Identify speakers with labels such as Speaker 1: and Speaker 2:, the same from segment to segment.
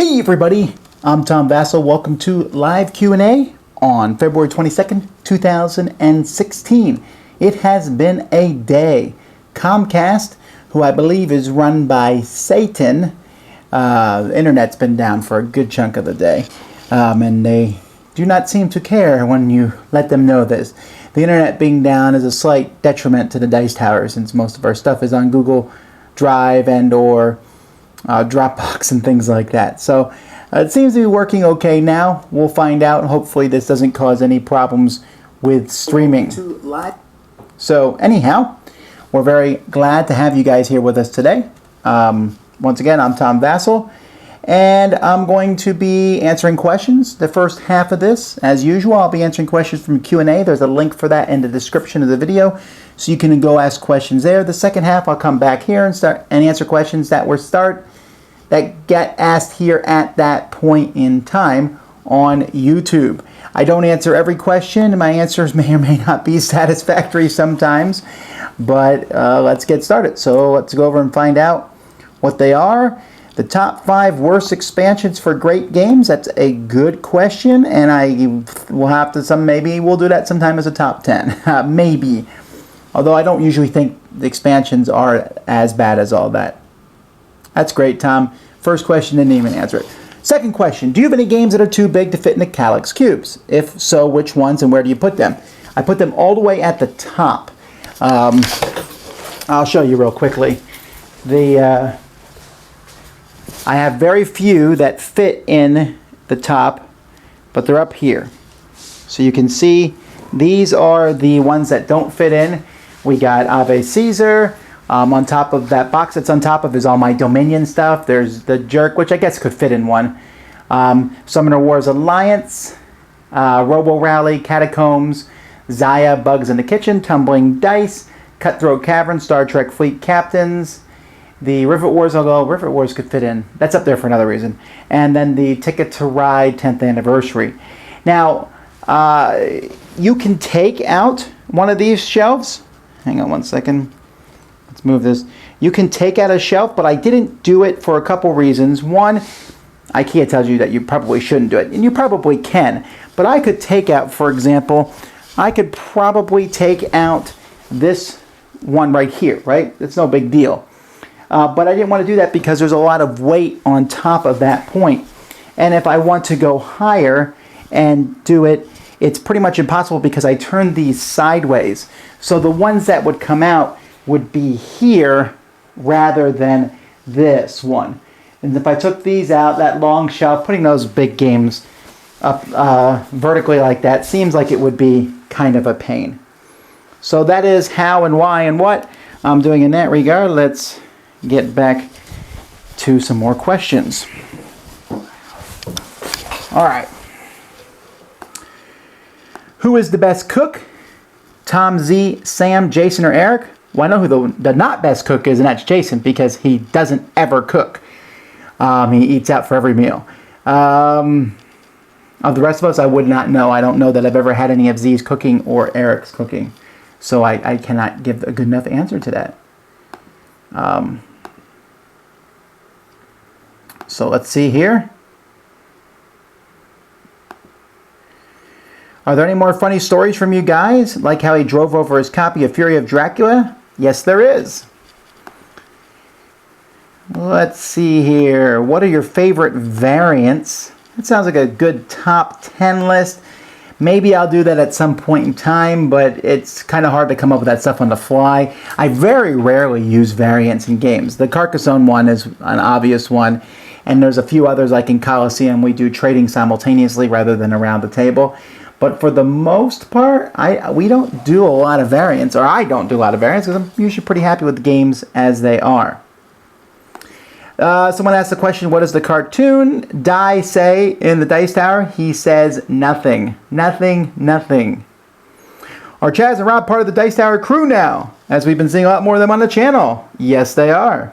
Speaker 1: Hey everybody, I'm Tom Vasel. Welcome to live Q&A on February 22nd, 2016. It has been a day. Comcast, who I believe is run by Satan, the internet's been down for a good chunk of the day, and they do not seem to care when you let them know this. The internet being down is a slight detriment to the Dice Tower, since most of our stuff is on Google Drive and or Dropbox and things like that. So it seems to be working okay now. We'll find out. Hopefully this doesn't cause any problems with streaming. So anyhow, we're very glad to have you guys here with us today. Once again, I'm Tom Vasel, and I'm going to be answering questions. The first half of this, as usual, I'll be answering questions from Q&A. There's a link for that in the description of the video, so you can go ask questions there. The second half, I'll come back here and start and answer questions that get asked here at that point in time on YouTube. I don't answer every question, and my answers may or may not be satisfactory sometimes, but let's get started. So let's go over and find out what they are. The top 5 worst expansions for great games. That's a good question, and I will have to maybe we'll do that sometime as a top 10. Maybe. Although I don't usually think the expansions are as bad as all that. That's great, Tom. First question, didn't even answer it. Second question, do you have any games that are too big to fit in the Calyx cubes? If so, which ones and where do you put them? I put them all the way at the top. I'll show you real quickly. I have very few that fit in the top, but they're up here. So you can see these are the ones that don't fit in. We got Ave Caesar. On top of that box that's on top of is all my Dominion stuff. There's the Jerk, which I guess could fit in one. Summoner Wars Alliance, Robo Rally, Catacombs, Zaya, Bugs in the Kitchen, Tumbling Dice, Cutthroat Cavern, Star Trek Fleet Captains, the Rivet Wars, although Rivet Wars could fit in. That's up there for another reason. And then the Ticket to Ride 10th Anniversary. Now, you can take out one of these shelves. Hang on one second. Let's move this. You can take out a shelf, but I didn't do it for a couple reasons. One, IKEA tells you that you probably shouldn't do it, and you probably can. But I could take out, for example, I could probably take out this one right here, right? It's no big deal. But I didn't want to do that because there's a lot of weight on top of that point. And if I want to go higher and do it, it's pretty much impossible because I turned these sideways. So the ones that would come out would be here rather than this one. And if I took these out, that long shelf, putting those big games up vertically like that seems like it would be kind of a pain. So that is how and why and what I'm doing in that regard. Let's get back to some more questions. All right. Who is the best cook? Tom, Z, Sam, Jason, or Eric? Well, I know who the not best cook is, and that's Jason, because he doesn't ever cook. He eats out for every meal. Of the rest of us, I would not know. I don't know that I've ever had any of Z's cooking or Eric's cooking. So I cannot give a good enough answer to that. So let's see here. Are there any more funny stories from you guys? Like how he drove over his copy of Fury of Dracula? Yes, there is. Let's see here. What are your favorite variants? That sounds like a good top 10 list. Maybe I'll do that at some point in time, but it's kind of hard to come up with that stuff on the fly. I very rarely use variants in games. The Carcassonne one is an obvious one, and there's a few others like in Colosseum. We do trading simultaneously rather than around the table. But for the most part, we don't do a lot of variants, or I don't do a lot of variants, because I'm usually pretty happy with the games as they are. Someone asked the question, what does the cartoon Die say in the Dice Tower? He says nothing. Nothing, nothing. Are Chaz and Rob part of the Dice Tower crew now? As we've been seeing a lot more of them on the channel. Yes, they are.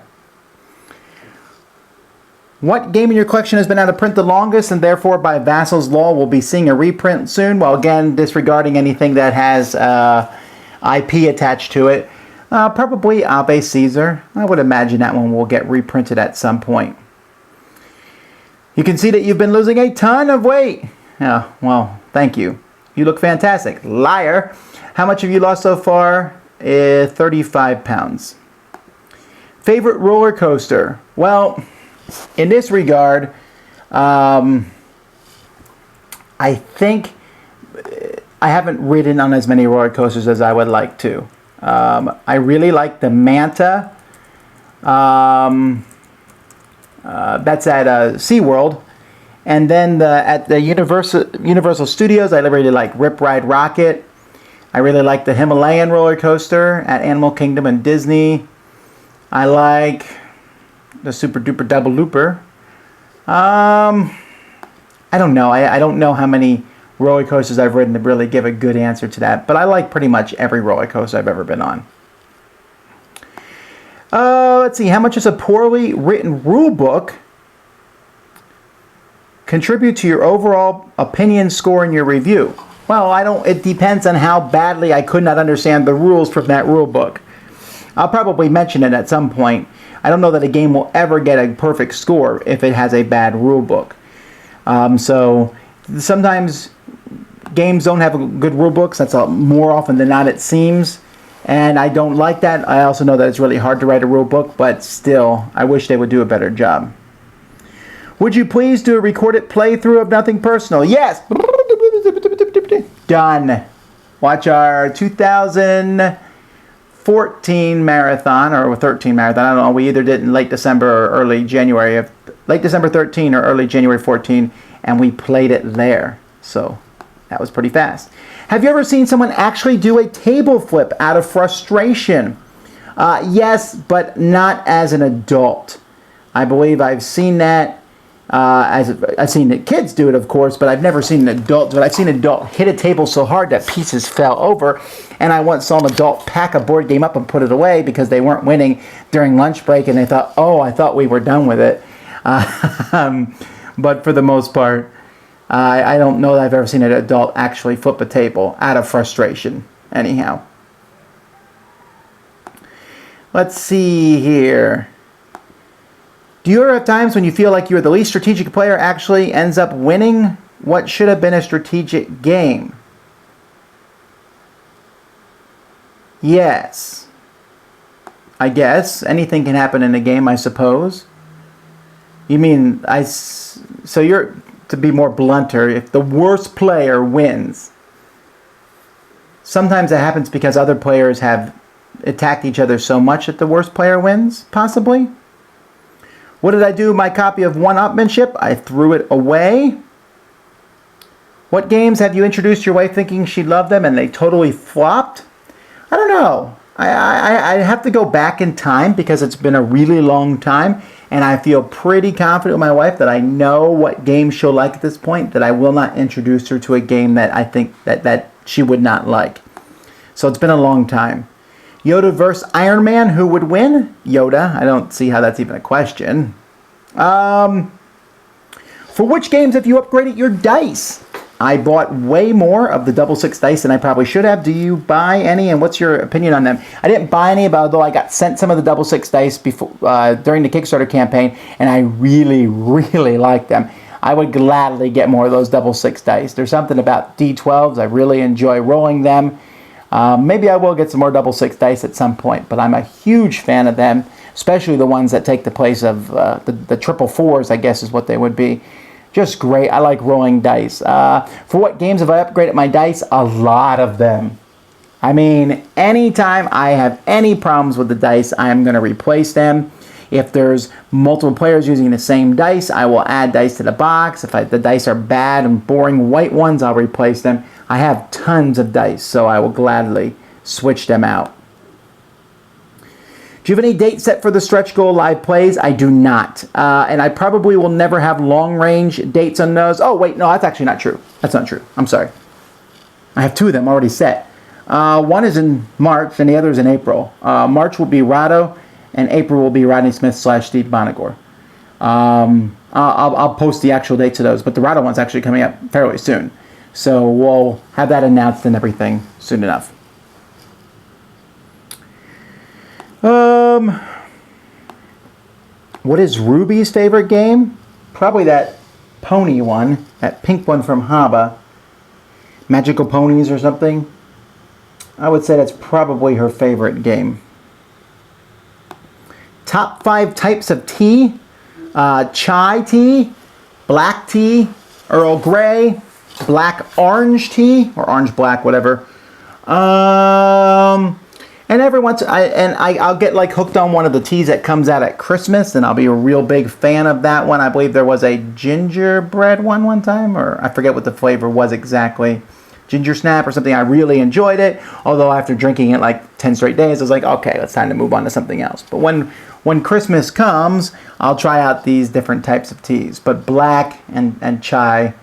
Speaker 1: What game in your collection has been out of print the longest, and therefore by Vasel's law will be seeing a reprint soon? Well, again, disregarding anything that has IP attached to it. Probably Ave Caesar. I would imagine that one will get reprinted at some point. You can see that you've been losing a ton of weight. Yeah, well, thank you. You look fantastic. Liar. How much have you lost so far? 35 pounds. Favorite roller coaster? Well, in this regard, I think I haven't ridden on as many roller coasters as I would like to. I really like the Manta. That's at SeaWorld. And then at the Universal Studios, I really like Rip Ride Rocket. I really like the Himalayan roller coaster at Animal Kingdom and Disney. I like the Super Duper Double Looper. I don't know. I don't know how many roller coasters I've ridden to really give a good answer to that. But I like pretty much every roller coaster I've ever been on. Let's see. How much does a poorly written rule book contribute to your overall opinion score in your review? Well, it depends on how badly I could not understand the rules from that rule book. I'll probably mention it at some point. I don't know that a game will ever get a perfect score if it has a bad rule book. So sometimes games don't have good rule books. That's more often than not it seems. And I don't like that. I also know that it's really hard to write a rule book, but still, I wish they would do a better job. Would you please do a recorded playthrough of Nothing Personal? Yes! Done. Watch our 2014 marathon, or 13 marathon. I don't know. We either did in late December or early January. Late December 13 or early January 14, and we played it there. So that was pretty fast. Have you ever seen someone actually do a table flip out of frustration? Yes, but not as an adult. I believe I've seen that. I've seen the kids do it, of course, but I've never seen an adult do it. I've seen an adult hit a table so hard that pieces fell over, and I once saw an adult pack a board game up and put it away because they weren't winning during lunch break, and they thought, oh, I thought we were done with it. But for the most part, I don't know that I've ever seen an adult actually flip a table out of frustration. Anyhow. Let's see here. Do you ever have times when you feel like you're the least strategic player actually ends up winning what should have been a strategic game? Yes. I guess. Anything can happen in a game, I suppose. You mean, so you're, to be more blunter, if the worst player wins, sometimes it happens because other players have attacked each other so much that the worst player wins, possibly? What did I do with my copy of One-Upmanship? I threw it away. What games have you introduced your wife thinking she loved them and they totally flopped? I don't know. I have to go back in time because it's been a really long time, and I feel pretty confident with my wife that I know what game she'll like at this point, that I will not introduce her to a game that I think that she would not like. So it's been a long time. Yoda versus Iron Man, who would win? Yoda. I don't see how that's even a question. For which games have you upgraded your dice? I bought way more of the double six dice than I probably should have. Do you buy any, and what's your opinion on them? I didn't buy any, but although I got sent some of the double six dice before during the Kickstarter campaign, and I really, really like them. I would gladly get more of those double six dice. There's something about D12s. I really enjoy rolling them. Maybe I will get some more double six dice at some point, but I'm a huge fan of them, especially the ones that take the place of the triple fours, I guess is what they would be. Just great. I like rolling dice. For what games have I upgraded my dice? A lot of them. I mean, anytime I have any problems with the dice, I am going to replace them. If there's multiple players using the same dice, I will add dice to the box. If the dice are bad and boring white ones, I'll replace them. I have tons of dice, so I will gladly switch them out. Do you have any date set for the stretch goal live plays? I do not. And I probably will never have long-range dates on those. Oh, wait, no, that's actually not true. That's not true. I'm sorry. I have two of them already set. One is in March, and the other is in April. March will be Rado, and April will be Rodney Smith / Steve Bonagor. I'll post the actual dates of those, but the Rado one's actually coming up fairly soon. So we'll have that announced and everything soon enough. What is Ruby's favorite game? Probably that pony one, that pink one from Haba, Magical Ponies or something. I would say that's probably her favorite game. Top 5 types of tea. Chai tea, black tea, Earl Grey, black orange tea, or orange black, whatever. And every once I'll get like hooked on one of the teas that comes out at Christmas, and I'll be a real big fan of that one. I believe there was a gingerbread one time, or I forget what the flavor was exactly. Ginger snap or something. I really enjoyed it, although after drinking it like 10 straight days, I was like, okay, it's time to move on to something else. But when Christmas comes, I'll try out these different types of teas. But black and chai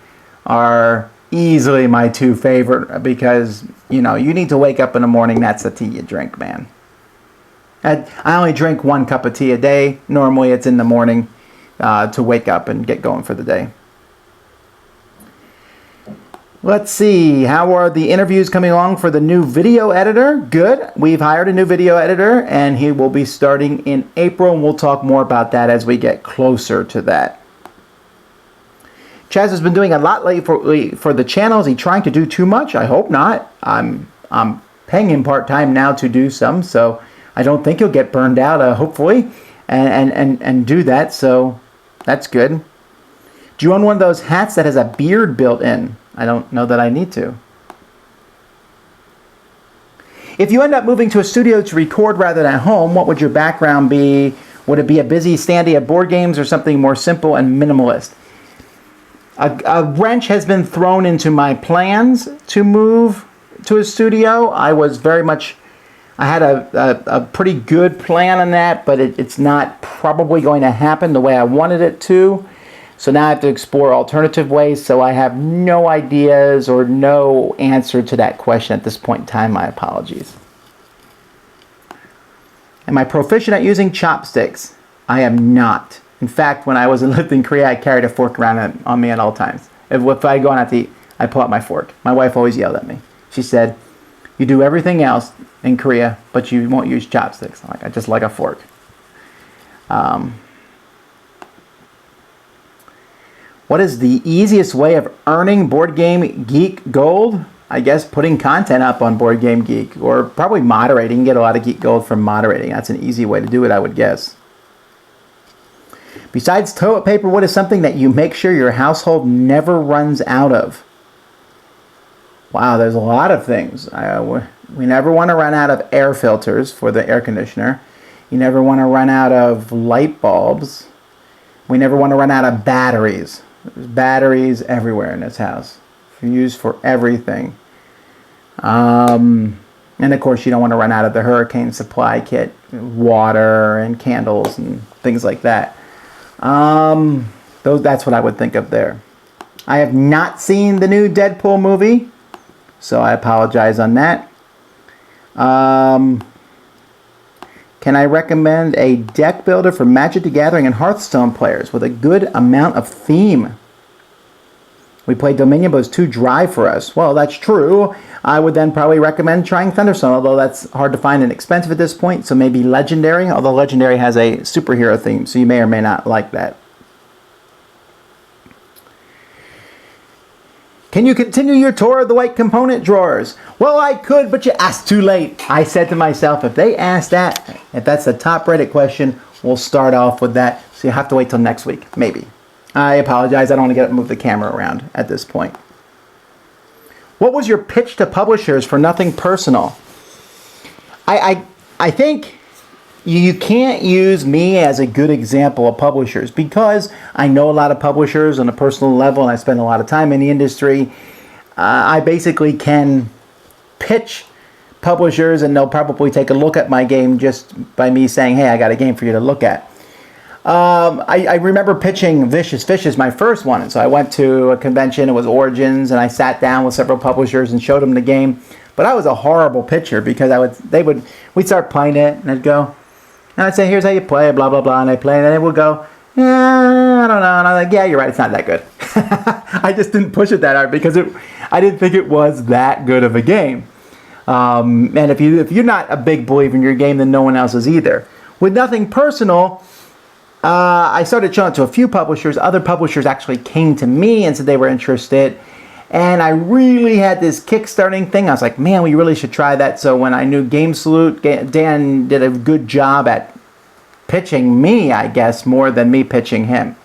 Speaker 1: are easily my 2 favorite, because, you know, you need to wake up in the morning, that's the tea you drink, man. I only drink 1 cup of tea a day. Normally it's in the morning to wake up and get going for the day. Let's see, how are the interviews coming along for the new video editor? Good. We've hired a new video editor, and he will be starting in April, and we'll talk more about that as we get closer to that. Chaz has been doing a lot lately for the channel. Is he trying to do too much? I hope not. I'm paying him part-time now to do some, so I don't think he'll get burned out, hopefully, and do that, so that's good. Do you own one of those hats that has a beard built in? I don't know that I need to. If you end up moving to a studio to record rather than at home, what would your background be? Would it be a busy standee of board games or something more simple and minimalist? A wrench has been thrown into my plans to move to a studio. I had a pretty good plan on that, but it's not probably going to happen the way I wanted it to. So now I have to explore alternative ways, so I have no ideas or no answer to that question at this point in time. My apologies. Am I proficient at using chopsticks? I am not. In fact, when I lived in Korea, I carried a fork around on me at all times. If I go out to eat, I pull out my fork. My wife always yelled at me. She said, "You do everything else in Korea, but you won't use chopsticks." I just like a fork. What is the easiest way of earning Board Game Geek Gold? I guess putting content up on Board Game Geek, or probably moderating. You can get a lot of Geek Gold from moderating. That's an easy way to do it, I would guess. Besides toilet paper, what is something that you make sure your household never runs out of? Wow, there's a lot of things. We never want to run out of air filters for the air conditioner. You never want to run out of light bulbs. We never want to run out of batteries. There's batteries everywhere in this house, used for everything. And of course, you don't want to run out of the hurricane supply kit, water and candles and things like that. That's what I would think of there. I have not seen the new Deadpool movie, so I apologize on that. Can I recommend a deck builder for Magic the Gathering and Hearthstone players with a good amount of theme? We played Dominion, but it was too dry for us. Well, that's true. I would then probably recommend trying Thunderstone, although that's hard to find and expensive at this point, so maybe Legendary, although Legendary has a superhero theme, so you may or may not like that. Can you continue your tour of the white component drawers? Well, I could, but you asked too late. I said to myself, if they ask that, if that's the top Reddit question, we'll start off with that. So you have to wait till next week, maybe. I apologize. I don't want to get up and move the camera around at this point. What was your pitch to publishers for Nothing Personal? I think you can't use me as a good example of publishers, because I know a lot of publishers on a personal level and I spend a lot of time in the industry. I basically can pitch publishers and they'll probably take a look at my game just by me saying, hey, I got a game for you to look at. I remember pitching Vicious Fishes, my first one. And so I went to a convention, it was Origins, and I sat down with several publishers and showed them the game. But I was a horrible pitcher, because we'd start playing it and I'd go, and I'd say, here's how you play, blah, blah, blah, and they play, and then they would go, yeah, I don't know, and I'm like, yeah, you're right, it's not that good. I just didn't push it that hard, because I didn't think it was that good of a game. And if you're not a big believer in your game, then no one else is either. With Nothing Personal, I started showing it to a few publishers. Other publishers actually came to me and said they were interested. And I really had this kickstarting thing. I was like, man, we really should try that. So when I knew Game Salute, Dan did a good job at pitching me, I guess, more than me pitching him.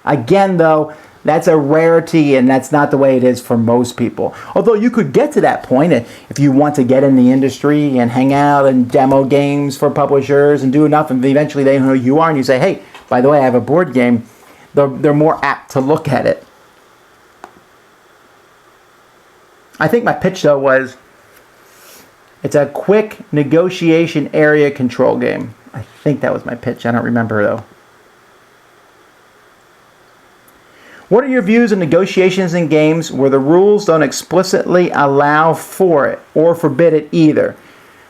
Speaker 1: Again, though, that's a rarity, and that's not the way it is for most people. Although you could get to that point if you want to get in the industry and hang out and demo games for publishers and do enough, and eventually they know who you are, and you say, hey, by the way, I have a board game. They're more apt to look at it. I think my pitch, though, was it's a quick negotiation area control game. I think that was my pitch. I don't remember, though. What are your views on negotiations in games where the rules don't explicitly allow for it or forbid it either?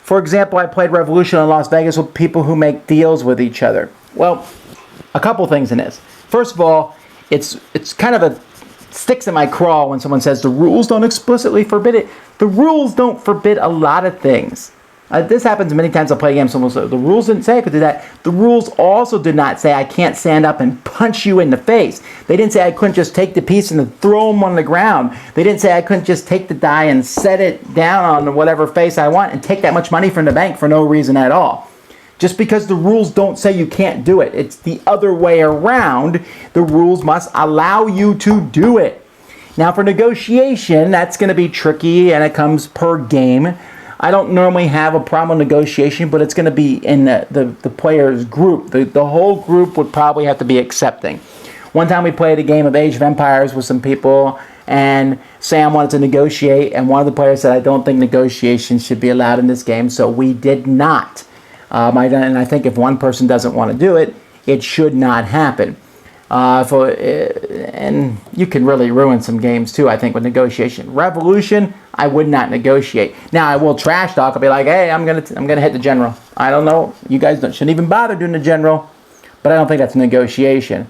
Speaker 1: For example, I played Revolution in Las Vegas with people who make deals with each other. Well, a couple things in this. First of all, it's kind of a sticks in my craw when someone says the rules don't explicitly forbid it. The rules don't forbid a lot of things. This happens many times I play games. Someone says, the rules didn't say I could do that. The rules also did not say I can't stand up and punch you in the face. They didn't say I couldn't just take the piece and throw them on the ground. They didn't say I couldn't just take the die and set it down on whatever face I want and take that much money from the bank for no reason at all. Just because the rules don't say you can't do it. It's the other way around. The rules must allow you to do it. Now for negotiation, that's going to be tricky, and it comes per game. I don't normally have a problem with negotiation, but it's going to be in the player's group. The whole group would probably have to be accepting. One time we played a game of Age of Empires with some people, and Sam wanted to negotiate, and one of the players said, I don't think negotiation should be allowed in this game, so we did not. And I think if one person doesn't want to do it, it should not happen. And you can really ruin some games too, I think, with negotiation. Revolution, I would not negotiate. Now I will trash talk. I'll be like, hey, I'm gonna hit the general. I don't know. You guys shouldn't even bother doing the general, but I don't think that's negotiation.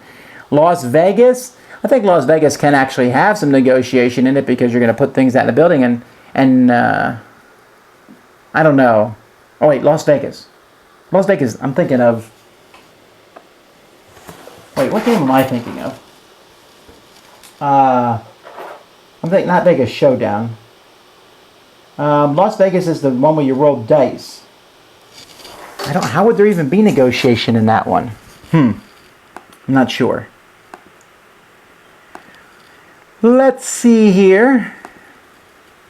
Speaker 1: Las Vegas, I think Las Vegas can actually have some negotiation in it because you're gonna put things out in the building and I don't know. Oh wait, Las Vegas. Las Vegas, I'm thinking of... Wait, what game am I thinking of? I'm thinking, not Vegas Showdown. Las Vegas is the one where you roll dice. How would there even be negotiation in that one? I'm not sure. Let's see here.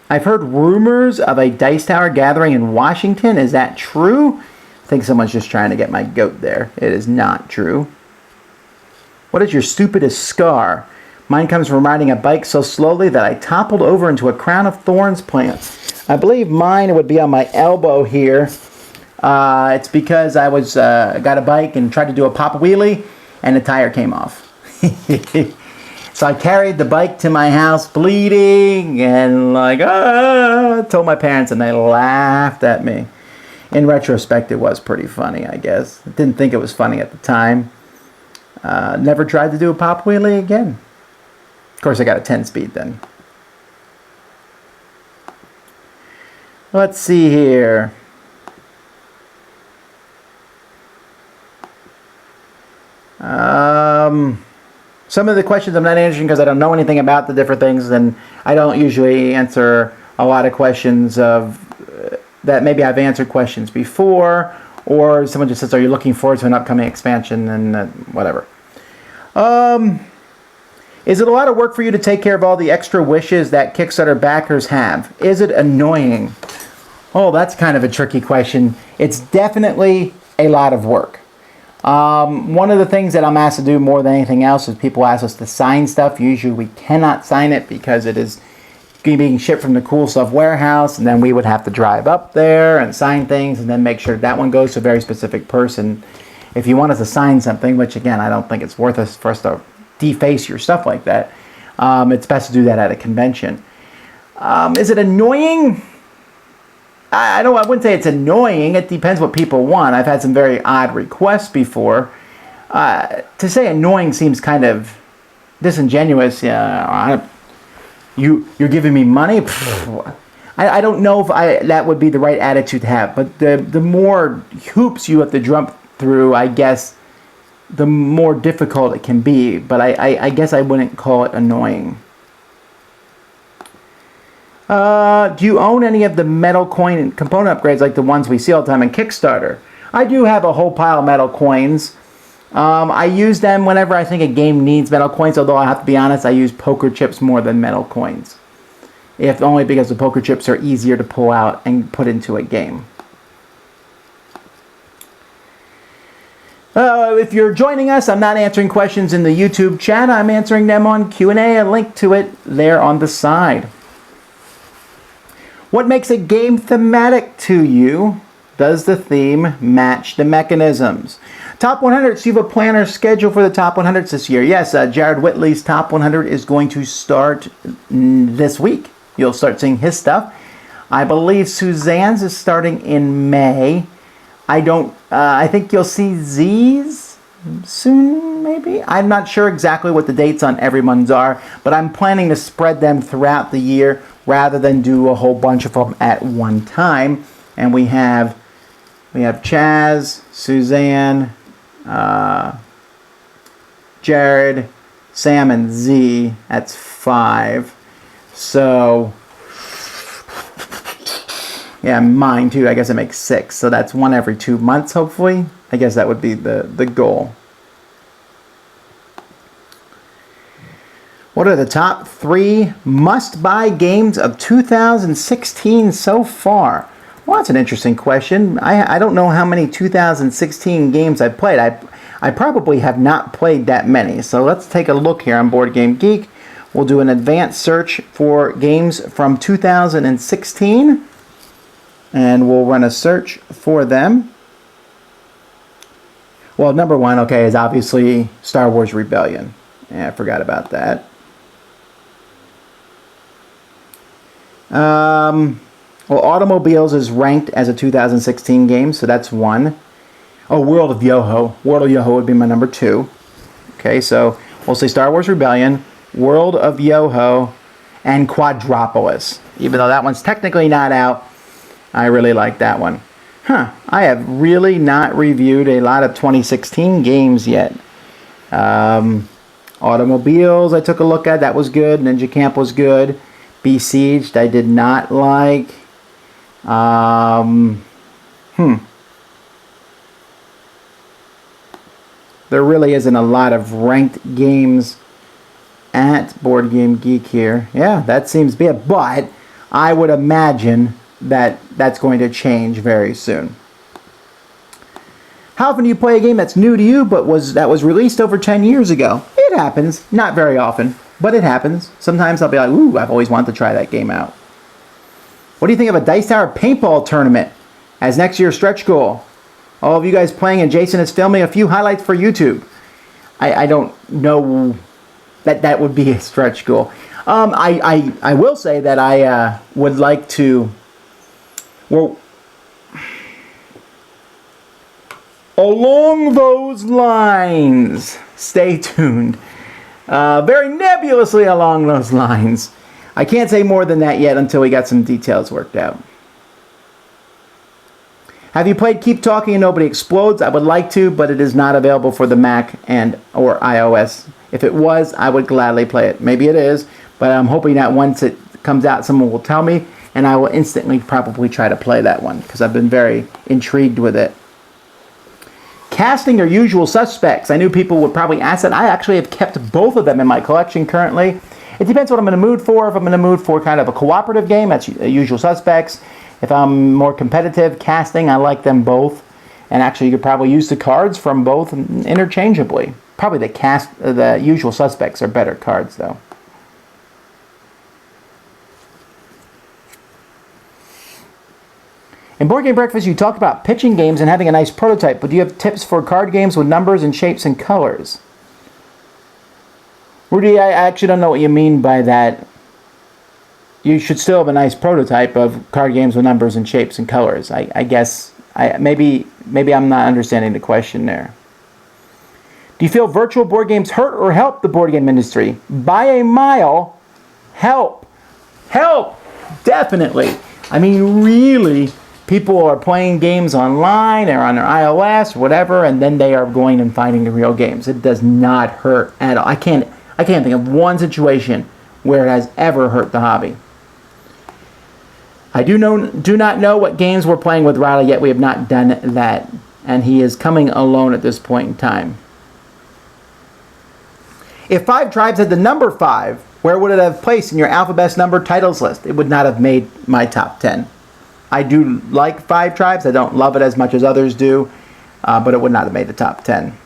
Speaker 1: I've heard rumors of a Dice Tower gathering in Washington. Is that true? I think someone's just trying to get my goat there. It is not true. What is your stupidest scar? Mine comes from riding a bike so slowly that I toppled over into a crown of thorns plant. I believe mine would be on my elbow here. It's because I got a bike and tried to do a pop wheelie and the tire came off. So I carried the bike to my house bleeding and told my parents and they laughed at me. In retrospect, it was pretty funny, I guess. I didn't think it was funny at the time. Never tried to do a pop wheelie again. Of course, I got a 10-speed then. Let's see here. Some of the questions I'm not answering because I don't know anything about the different things, and I don't usually answer a lot of questions of that maybe I've answered questions before, or someone just says, are you looking forward to an upcoming expansion, and whatever. Is it a lot of work for you to take care of all the extra wishes that Kickstarter backers have? Is it annoying? Oh, that's kind of a tricky question. It's definitely a lot of work. One of the things that I'm asked to do more than anything else is people ask us to sign stuff. Usually we cannot sign it because it is being shipped from the Cool Stuff warehouse, and then we would have to drive up there and sign things and then make sure that one goes to a very specific person. If you want us to sign something, which again, I don't think it's worth it for us to deface your stuff like that, it's best to do that at a convention. Is it annoying? I wouldn't say it's annoying. It depends what people want. I've had some very odd requests before. To say annoying seems kind of disingenuous. You're giving me money? I don't know if that would be the right attitude to have. But the more hoops you have to jump through, I guess, the more difficult it can be. But I guess I wouldn't call it annoying. Do you own any of the metal coin and component upgrades like the ones we see all the time in Kickstarter? I do have a whole pile of metal coins. I use them whenever I think a game needs metal coins, although I have to be honest, I use poker chips more than metal coins. If only because the poker chips are easier to pull out and put into a game. If you're joining us, I'm not answering questions in the YouTube chat. I'm answering them on Q&A. A link to it there on the side. What makes a game thematic to you? Does the theme match the mechanisms? Top 100s. Do you have a plan or schedule for the top 100s this year? Yes, Jared Whitley's top 100 is going to start this week. You'll start seeing his stuff. I believe Suzanne's is starting in May. I think you'll see Z's soon, maybe? I'm not sure exactly what the dates on everyone's are, but I'm planning to spread them throughout the year rather than do a whole bunch of them at one time. And we have Chaz, Suzanne, Jared, Sam, and Z. That's 5. So, yeah, mine too. I guess it makes 6. So that's one every 2 months, hopefully. I guess that would be the goal. What are the top 3 must-buy games of 2016 so far? Well, that's an interesting question. I don't know how many 2016 games I've played. I probably have not played that many. So let's take a look here on Board Game Geek. We'll do an advanced search for games from 2016. And we'll run a search for them. Well, number 1, okay, is obviously Star Wars Rebellion. Yeah, I forgot about that. Well, Automobiles is ranked as a 2016 game, so that's 1. Oh, World of Yoho. World of Yoho would be my number 2. Okay, so we'll say Star Wars Rebellion, World of Yoho, and Quadropolis. Even though that one's technically not out, I really like that one. I have really not reviewed a lot of 2016 games yet. Automobiles I took a look at. That was good. Ninja Camp was good. Besieged I did not like. There really isn't a lot of ranked games at Board Game Geek here. Yeah, that seems to be it. But I would imagine that that's going to change very soon. How often do you play a game that's new to you but that was released over 10 years ago? It happens. Not very often, but it happens. Sometimes I'll be like, ooh, I've always wanted to try that game out. What do you think of a Dice Tower paintball tournament as next year's stretch goal? All of you guys playing, and Jason is filming a few highlights for YouTube. I don't know that would be a stretch goal. I will say that I would like to... Well, along those lines, stay tuned. Very nebulously along those lines. I can't say more than that yet until we got some details worked out. Have you played Keep Talking and Nobody Explodes? I would like to, but it is not available for the Mac or iOS. If it was, I would gladly play it. Maybe it is, but I'm hoping that once it comes out, someone will tell me, and I will instantly probably try to play that one because I've been very intrigued with it. Casting or Usual Suspects. I knew people would probably ask that. I actually have kept both of them in my collection currently. It depends what I'm in the mood for. If I'm in the mood for kind of a cooperative game, that's Usual Suspects. If I'm more competitive, Casting, I like them both. And actually, you could probably use the cards from both interchangeably. Probably the Usual Suspects are better cards, though. In Board Game Breakfast, you talked about pitching games and having a nice prototype, but do you have tips for card games with numbers and shapes and colors? Rudy, I actually don't know what you mean by that. You should still have a nice prototype of card games with numbers and shapes and colors. I guess, maybe I'm not understanding the question there. Do you feel virtual board games hurt or help the board game industry? By a mile, help. Help! Definitely. I mean, really, people are playing games online or on their iOS or whatever, and then they are going and finding the real games. It does not hurt at all. I can't think of one situation where it has ever hurt the hobby. I do not know what games we're playing with Riley yet. We have not done that, and he is coming alone at this point in time. If 5 Tribes had the number 5, where would it have placed in your alphabet's number titles list? It would not have made my top 10. I do like 5 Tribes. I don't love it as much as others do, but it would not have made the top 10.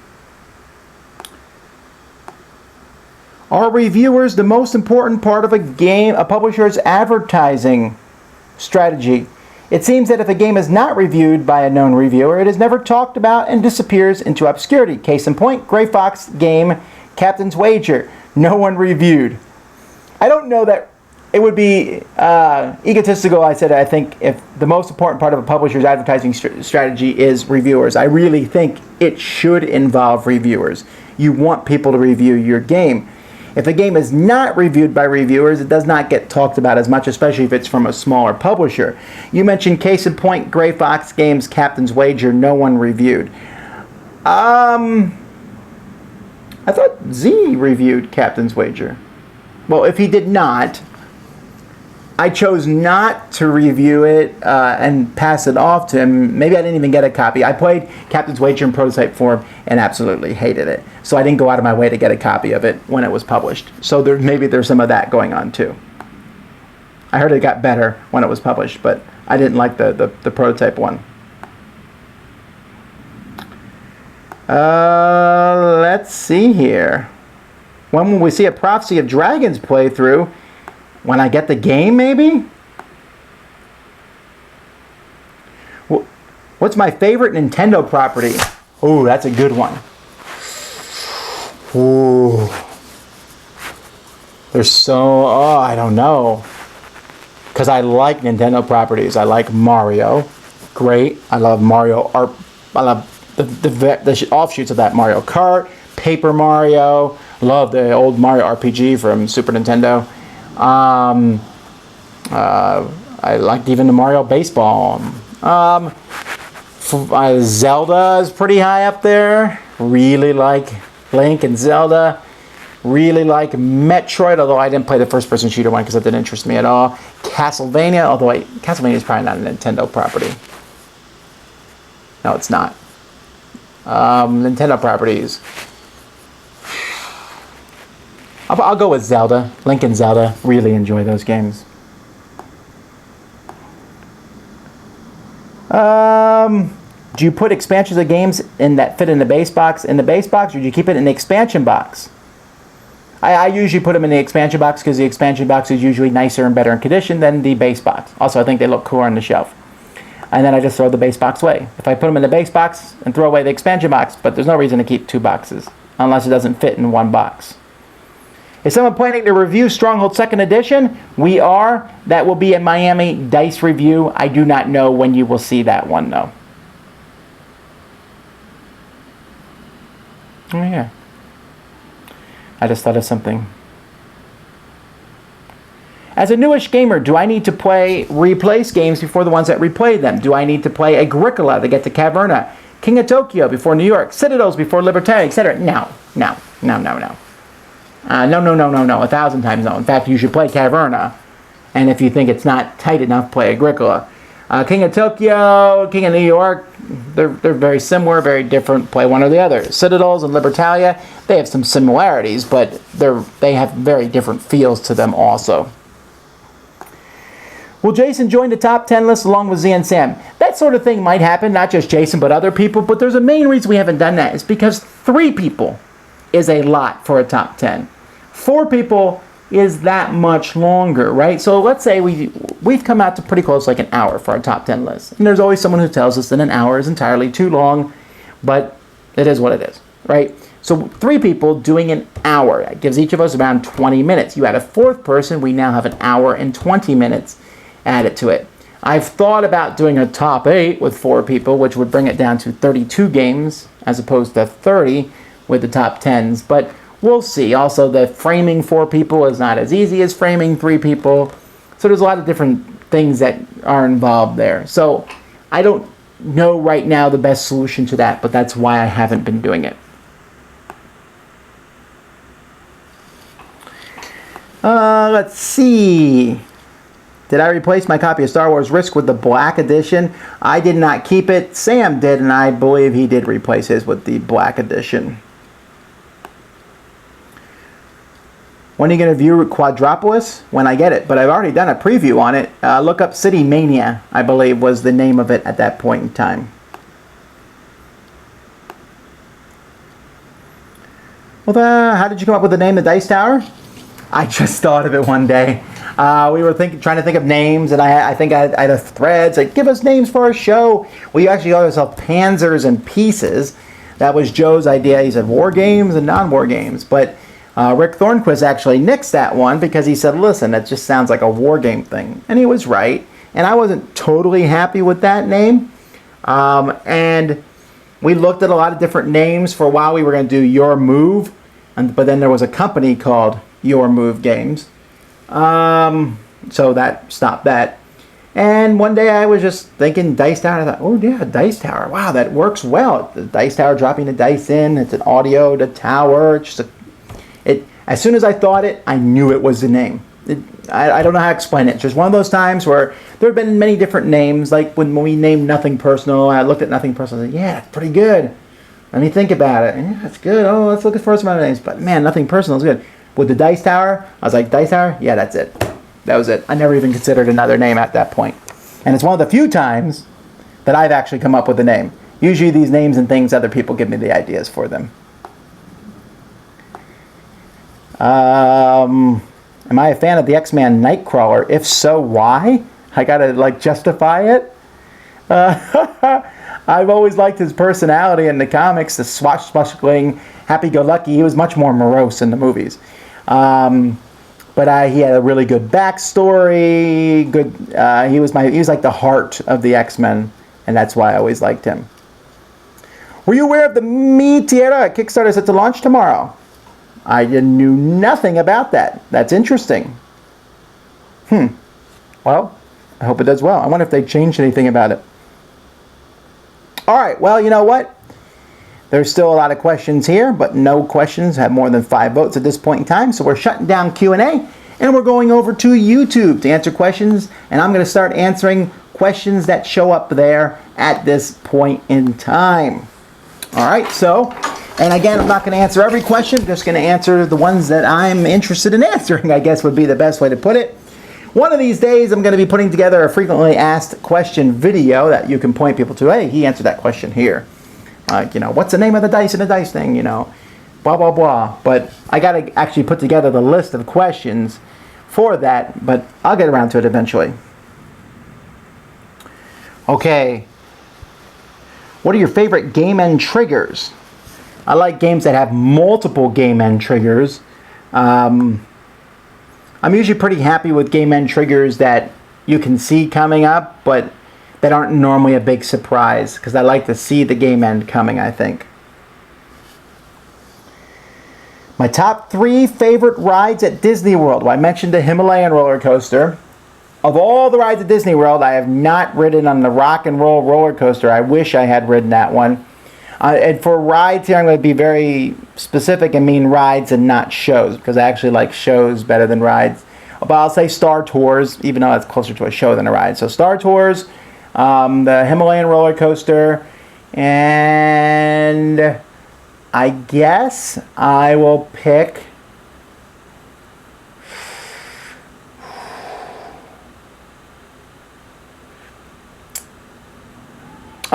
Speaker 1: Are reviewers the most important part of a publisher's advertising strategy? It seems that if a game is not reviewed by a known reviewer, it is never talked about and disappears into obscurity. Case in point, Gray Fox game Captain's Wager. No one reviewed. I don't know that it would be egotistical. I think if the most important part of a publisher's advertising strategy is reviewers, I really think it should involve reviewers. You want people to review your game. If a game is not reviewed by reviewers, it does not get talked about as much, especially if it's from a smaller publisher. You mentioned case in point, Gray Fox Games Captain's Wager. No one reviewed. I thought Z reviewed Captain's Wager. Well, if he did not, I chose not to review it and pass it off to him. Maybe I didn't even get a copy. I played Captain's Wager in prototype form and absolutely hated it. So I didn't go out of my way to get a copy of it when it was published. So maybe there's some of that going on too. I heard it got better when it was published, but I didn't like the prototype one. Let's see here. When will we see a Prophecy of Dragons playthrough? When I get the game, maybe? What's my favorite Nintendo property? Oh, that's a good one. Ooh. I don't know. Because I like Nintendo properties. I like Mario. Great. I love Mario. I love the offshoots of that. Mario Kart, Paper Mario. Love the old Mario RPG from Super Nintendo. I liked even the Mario Baseball. Zelda is pretty high up there. Really like Link and Zelda. Really like Metroid, although I didn't play the first-person shooter one because that didn't interest me at all. Castlevania, Castlevania is probably not a Nintendo property. No, it's not. Nintendo properties. I'll go with Zelda. Link and Zelda. Really enjoy those games. Do you put expansions of games that fit in the base box or do you keep it in the expansion box? I usually put them in the expansion box because the expansion box is usually nicer and better in condition than the base box. Also, I think they look cooler on the shelf. And then I just throw the base box away. If I put them in the base box and throw away the expansion box, but there's no reason to keep 2 boxes unless it doesn't fit in 1 box. Is someone planning to review Stronghold 2nd Edition? We are. That will be a Miami Dice review. I do not know when you will see that one, though. Oh, yeah. I just thought of something. As a newish gamer, do I need to replace games before the ones that replay them? Do I need to play Agricola to get to Caverna? King of Tokyo before New York? Citadels before Libertalia, etc.? No. 1,000 times no. In fact, you should play Caverna. And if you think it's not tight enough, play Agricola. King of Tokyo, King of New York, they're very similar, very different. Play one or the other. Citadels and Libertalia, they have some similarities, but they have very different feels to them also. Will Jason join the top 10 list along with Z and Sam? That sort of thing might happen, not just Jason, but other people. But there's a main reason we haven't done that. It's because 3 people is a lot for a top 10. 4 people is that much longer, right? So let's say we've come out to pretty close, like an hour for our top 10 list. And there's always someone who tells us that an hour is entirely too long, but it is what it is, right? So 3 people doing an hour. That gives each of us around 20 minutes. You add a 4th person, we now have an hour and 20 minutes added to it. I've thought about doing a top 8 with 4 people, which would bring it down to 32 games as opposed to 30 with the top 10s, but we'll see. Also, the framing 4 people is not as easy as framing 3 people. So there's a lot of different things that are involved there. So I don't know right now the best solution to that, but that's why I haven't been doing it. Let's see. Did I replace my copy of Star Wars Risk with the Black Edition? I did not keep it. Sam did, and I believe he did replace his with the Black Edition. When are you going to view Quadropolis? When I get it, but I've already done a preview on it. Look up City Mania, I believe was the name of it at that point in time. Well, how did you come up with the name, the Dice Tower? I just thought of it one day. We were trying to think of names, and I think I had a thread like, give us names for our show. We actually called ourselves Panzers and Pieces. That was Joe's idea. He said war games and non-war games. But Rick Thornquist actually nixed that one because he said, listen, that just sounds like a war game thing. And he was right. And I wasn't totally happy with that name. And we looked at a lot of different names. For a while, we were going to do Your Move. But then there was a company called Your Move Games. So that stopped that. And one day I was just thinking Dice Tower. I thought, oh yeah, Dice Tower. Wow, that works well. The Dice Tower, dropping the dice in. It's an audio to tower. It's just as soon as I thought it, I knew it was the name. I don't know how to explain it. It's just one of those times where there have been many different names. Like when we named Nothing Personal, I looked at Nothing Personal and said, yeah, it's pretty good. Let me think about it. Yeah, that's good. Oh, let's look for some other names. But man, Nothing Personal is good. With the Dice Tower, I was like, Dice Tower? Yeah, that's it. That was it. I never even considered another name at that point. And it's one of the few times that I've actually come up with a name. Usually these names and things, other people give me the ideas for them. Am I a fan of the X-Man Nightcrawler? If so, why? I gotta, justify it? I've always liked his personality in the comics, the swashbuckling, happy-go-lucky. He was much more morose in the movies. But he had a really good backstory. He was like the heart of the X-Men, and that's why I always liked him. Were you aware of the Mi Tierra Kickstarter set to launch tomorrow? I knew nothing about that. That's interesting. Well, I hope it does well. I wonder if they changed anything about it. All right, well, you know what? There's still a lot of questions here, but no questions have more than 5 votes at this point in time, so we're shutting down Q&A, and we're going over to YouTube to answer questions, and I'm going to start answering questions that show up there at this point in time. All right, so, and again, I'm not going to answer every question, I'm just going to answer the ones that I'm interested in answering, I guess would be the best way to put it. One of these days, I'm going to be putting together a frequently asked question video that you can point people to. Hey, he answered that question here. What's the name of the dice in the dice thing, blah, blah, blah. But I got to actually put together the list of questions for that, but I'll get around to it eventually. Okay. What are your favorite game end triggers? I like games that have multiple game end triggers. I'm usually pretty happy with game end triggers that you can see coming up, but that aren't normally a big surprise, because I like to see the game end coming, I think. My top 3 favorite rides at Disney World. Well, I mentioned the Himalayan roller coaster. Of all the rides at Disney World, I have not ridden on the Rock and Roll roller coaster. I wish I had ridden that one. And for rides here, I'm going to be very specific and mean rides and not shows, because I actually like shows better than rides. But I'll say Star Tours, even though that's closer to a show than a ride. So Star Tours, the Himalayan roller coaster, and I guess I will pick...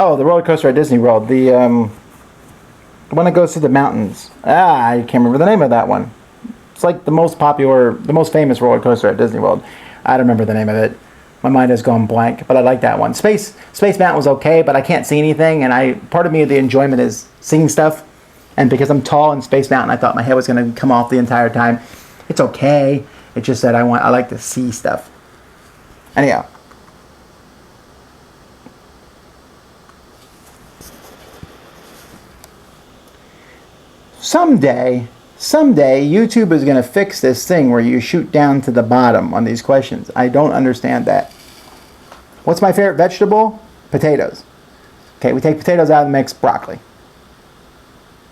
Speaker 1: Oh, the roller coaster at Disney World. The one that goes through the mountains. I can't remember the name of that one. It's like the most popular, the most famous roller coaster at Disney World. I don't remember the name of it. My mind has gone blank, but I like that one. Space Mountain was okay, but I can't see anything, and part of me, the enjoyment is seeing stuff. And because I'm tall in Space Mountain, I thought my head was going to come off the entire time. It's okay. It's just that I like to see stuff. Anyhow. Someday, YouTube is going to fix this thing where you shoot down to the bottom on these questions. I don't understand that. What's my favorite vegetable? Potatoes. Okay, we take potatoes out of the mix, broccoli.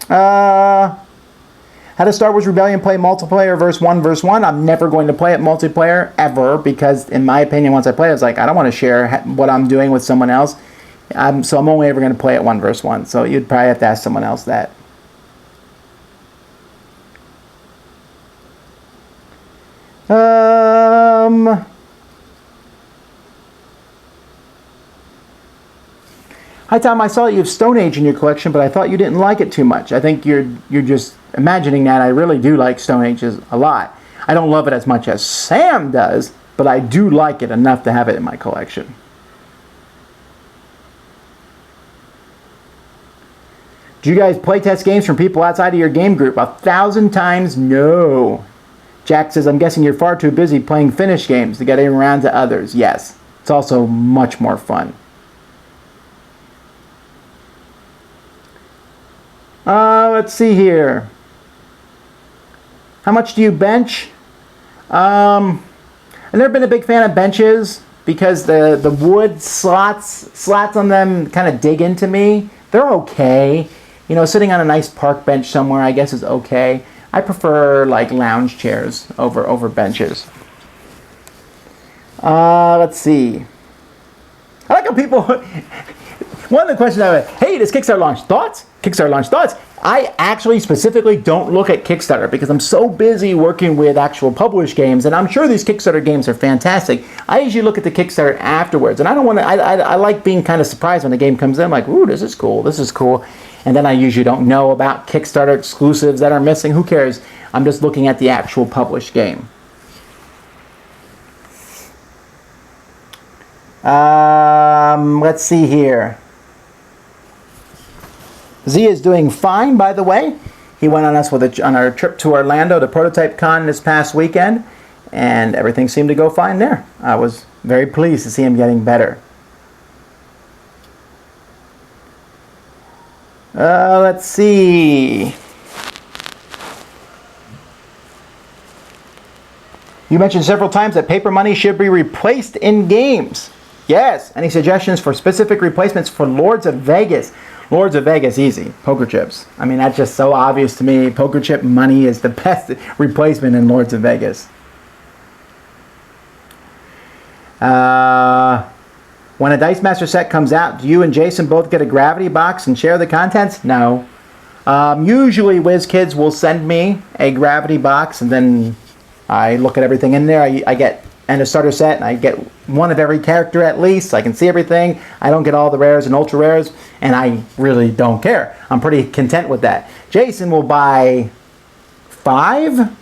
Speaker 1: How does Star Wars Rebellion play multiplayer versus 1v1? I'm never going to play it multiplayer, ever, because in my opinion, once I play it, it's like, I don't want to share what I'm doing with someone else. So I'm only ever going to play it 1v1. So you'd probably have to ask someone else that. Hi Tom, I saw that you have Stone Age in your collection, but I thought you didn't like it too much. I think you're just imagining that. I really do like Stone Age a lot. I don't love it as much as Sam does, but I do like it enough to have it in my collection. Do you guys play test games from people outside of your game group? 1,000 times no. Jack says, I'm guessing you're far too busy playing finished games to get around to others. Yes, it's also much more fun. Let's see here. How much do you bench? I've never been a big fan of benches because the wood slats on them kind of dig into me. They're okay. You know, sitting on a nice park bench somewhere, I guess, is okay. I prefer like lounge chairs over benches. Let's see. I like how people. One of the questions I have, hey, does Kickstarter launch? Thoughts? Kickstarter launch thoughts? I actually specifically don't look at Kickstarter because I'm so busy working with actual published games, and I'm sure these Kickstarter games are fantastic. I usually look at the Kickstarter afterwards, and I don't want to. I like being kind of surprised when the game comes in. I'm like, ooh, this is cool. This is cool. And then I usually don't know about Kickstarter exclusives that are missing. Who cares? I'm just looking at the actual published game. Let's see here. Z is doing fine, by the way. He went on our trip to Orlando to Prototype Con this past weekend, and everything seemed to go fine there. I was very pleased to see him getting better. Let's see. You mentioned several times that paper money should be replaced in games. Yes. Any suggestions for specific replacements for Lords of Vegas? Lords of Vegas, easy. Poker chips. I mean, that's just so obvious to me. Poker chip money is the best replacement in Lords of Vegas. When a Dice Master set comes out, do you and Jason both get a gravity box and share the contents? No. Usually WizKids will send me a gravity box, and then I look at everything in there. I get a starter set, and I get one of every character at least, so I can see everything. I don't get all the rares and ultra rares, and I really don't care. I'm pretty content with that. Jason will buy 5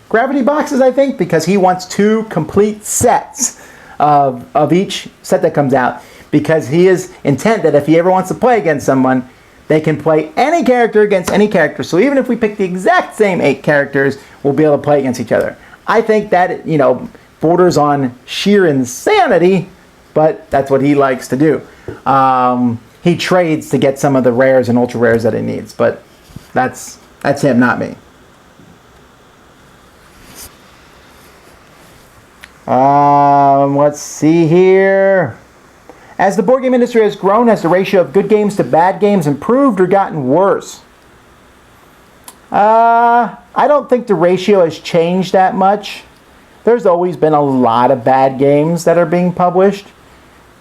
Speaker 1: gravity boxes, I think, because he wants 2 complete sets of each set that comes out, because he is intent that if he ever wants to play against someone, they can play any character against any character. So even if we pick the exact same 8 characters, we'll be able to play against each other. I think that, you know, borders on sheer insanity, but that's what he likes to do. He trades to get some of the rares and ultra rares that he needs, but that's him, not me. Let's see here. As the board game industry has grown, has the ratio of good games to bad games improved or gotten worse? I don't think the ratio has changed that much. There's always been a lot of bad games that are being published.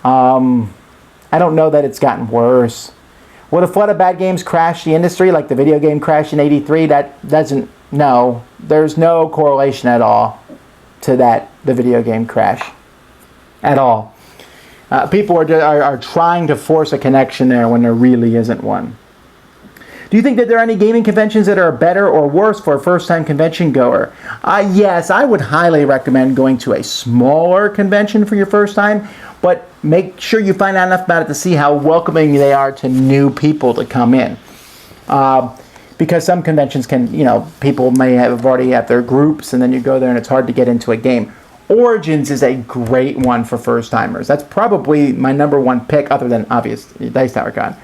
Speaker 1: I don't know that it's gotten worse. Would a flood of bad games crash the industry like the video game crash in '83? That doesn't, no. There's no correlation at all to that, the video game crash. At all. People are trying to force a connection there when there really isn't one. Do you think that there are any gaming conventions that are better or worse for a first-time convention goer? Yes, I would highly recommend going to a smaller convention for your first time, but make sure you find out enough about it to see how welcoming they are to new people to come in. Because some conventions can, you know, people may have already had their groups, and then you go there and it's hard to get into a game. Origins is a great one for first-timers. That's probably my #1 pick, other than, obviously, Dice Tower Con.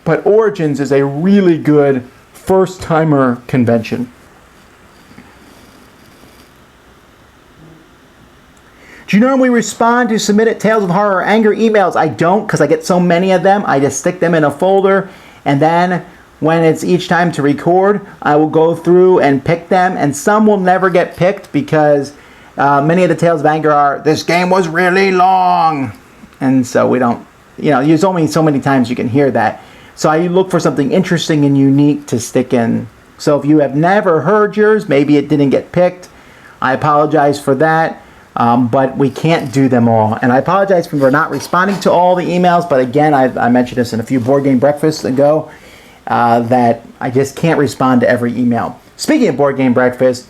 Speaker 1: But Origins is a really good first-timer convention. Do you normally respond to submitted Tales of Horror or Anger emails? I don't, because I get so many of them. I just stick them in a folder, and then when it's each time to record, I will go through and pick them, and some will never get picked because many of the Tales of Anger are, this game was really long, and so we don't, there's only so many times you can hear that. So I look for something interesting and unique to stick in. So if you have never heard yours, maybe it didn't get picked, I apologize for that. But we can't do them all. And I apologize for not responding to all the emails, but again, I mentioned this in a few Board Game Breakfasts ago, that I just can't respond to every email. Speaking of Board Game Breakfast,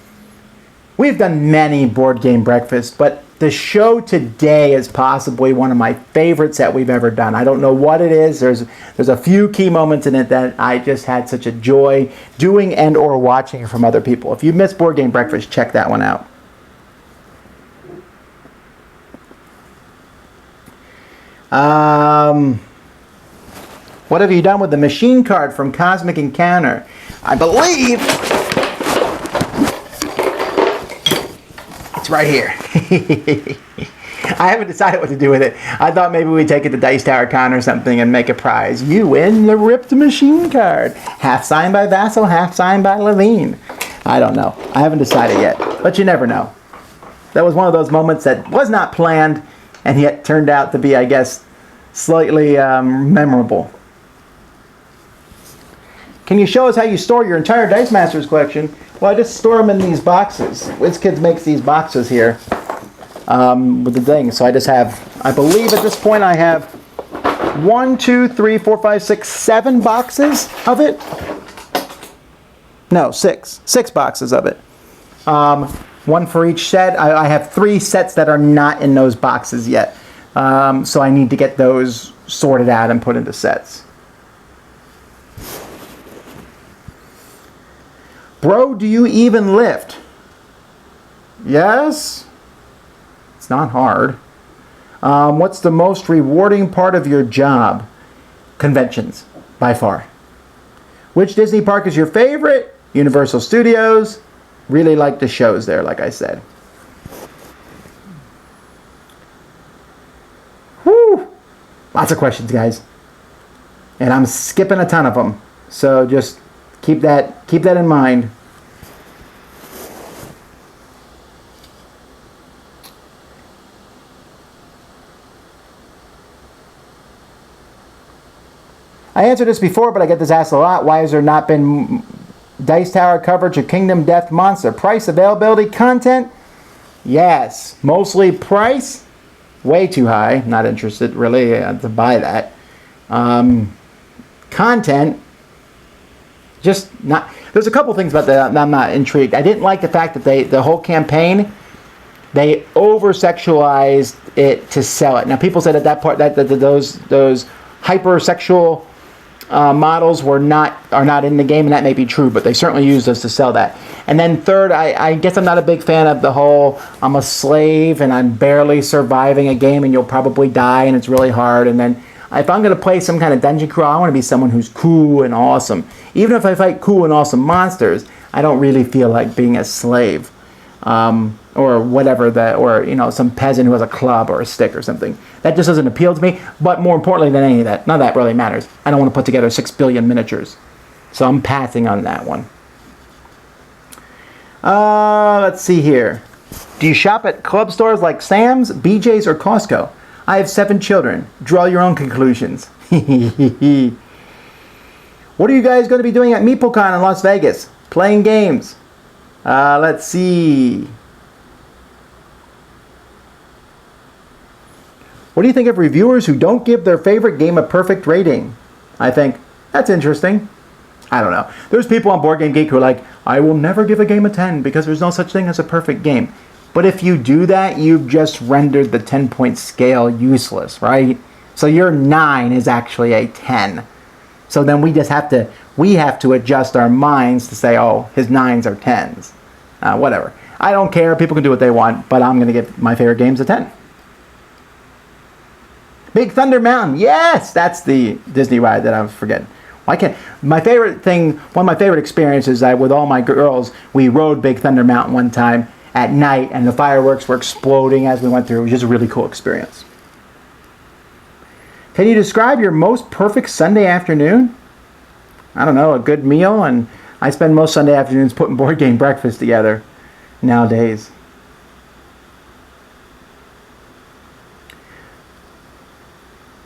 Speaker 1: we've done many Board Game Breakfasts, but the show today is possibly one of my favorites that we've ever done. I don't know what it is. There's a few key moments in it that I just had such a joy doing and or watching from other people. If you missed Board Game Breakfast, check that one out. What have you done with the machine card from Cosmic Encounter? I believe it's right here. I haven't decided what to do with it. I thought maybe we'd take it to Dice Tower Con or something and make a prize. You win the ripped machine card. Half signed by Vasel, half signed by Levine. I don't know. I haven't decided yet, but you never know. That was one of those moments that was not planned and yet turned out to be, I guess, slightly memorable. Can you show us how you store your entire Dice Masters collection? Well, I just store them in these boxes. WizKids makes these boxes here with the thing. So I just have, I believe at this point I have 1, 2, 3, 4, 5, 6, 7 boxes of it. No, 6 boxes of it. One for each set. I have 3 sets that are not in those boxes yet. So I need to get those sorted out and put into sets. Bro, do you even lift? Yes. It's not hard. What's the most rewarding part of your job? Conventions, by far. Which Disney park is your favorite? Universal Studios. Really like the shows there, like I said. Whew. Lots of questions, guys. And I'm skipping a ton of them. So just keep that in mind. I answered this before, but I get this asked a lot. Why has there not been Dice Tower coverage of Kingdom Death Monster? Price, availability, content? Yes. Mostly price? Way too high. Not interested, really, to buy that. Content? Just not. There's a couple things about that I'm not intrigued. I didn't like the fact that the whole campaign, they over-sexualized it to sell it. Now, people said at that part that those hypersexual models are not in the game, and that may be true, but they certainly used us to sell that. And then third, I guess I'm not a big fan of the whole I'm a slave and I'm barely surviving a game and you'll probably die and it's really hard. And then if I'm going to play some kind of dungeon crawl, I want to be someone who's cool and awesome. Even if I fight cool and awesome monsters, I don't really feel like being a slave. Or whatever, or some peasant who has a club or a stick or something. That just doesn't appeal to me. But more importantly than any of that, none of that really matters. I don't want to put together 6 billion miniatures. So I'm passing on that one. Let's see here. Do you shop at club stores like Sam's, BJ's, or Costco? I have 7 children. Draw your own conclusions. What are you guys going to be doing at MeepleCon in Las Vegas? Playing games. Let's see. What do you think of reviewers who don't give their favorite game a perfect rating? I think, that's interesting. I don't know. There's people on Board Game Geek who are like, I will never give a game a 10 because there's no such thing as a perfect game. But if you do that, you've just rendered the 10-point scale useless, right? So your 9 is actually a 10. So then we have to adjust our minds to say, oh, his 9s are 10s. Whatever. I don't care. People can do what they want, but I'm going to give my favorite games a 10. Big Thunder Mountain. Yes, that's the Disney ride that I was forgetting. One of my favorite experiences, with all my girls, we rode Big Thunder Mountain one time, at night, and the fireworks were exploding as we went through. It was just a really cool experience. Can you describe your most perfect Sunday afternoon? I don't know, a good meal, and I spend most Sunday afternoons putting board game breakfast together nowadays.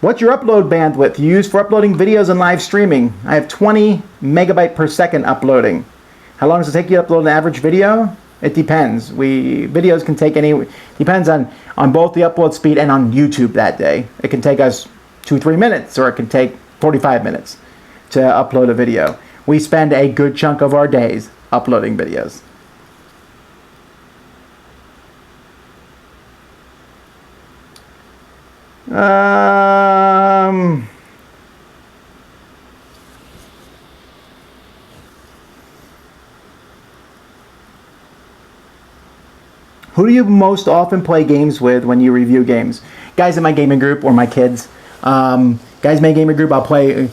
Speaker 1: What's your upload bandwidth you use for uploading videos and live streaming? I have 20 megabyte per second uploading. How long does it take you to upload an average video? It depends. Videos can take depends on both the upload speed and on YouTube that day. It can take us 2-3 minutes, or it can take 45 minutes to upload a video. We spend a good chunk of our days uploading videos. Who do you most often play games with when you review games? Guys in my gaming group or my kids. Guys in my gaming group, I'll play...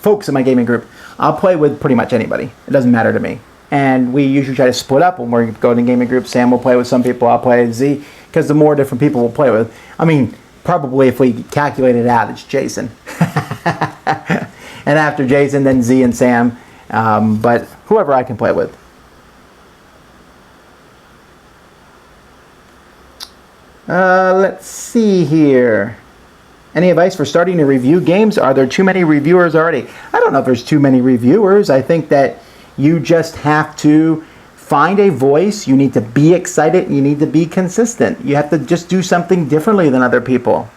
Speaker 1: folks in my gaming group, I'll play with pretty much anybody. It doesn't matter to me. And we usually try to split up when we're going to gaming group. Sam will play with some people, I'll play with Z, because the more different people we'll play with. I mean, probably if we calculate it out, it's Jason. And after Jason, then Z and Sam. But whoever I can play with. Let's see here. Any advice for starting to review games? Are there too many reviewers already? I don't know if there's too many reviewers. I think that you just have to find a voice. You need to be excited. You need to be consistent. You have to just do something differently than other people.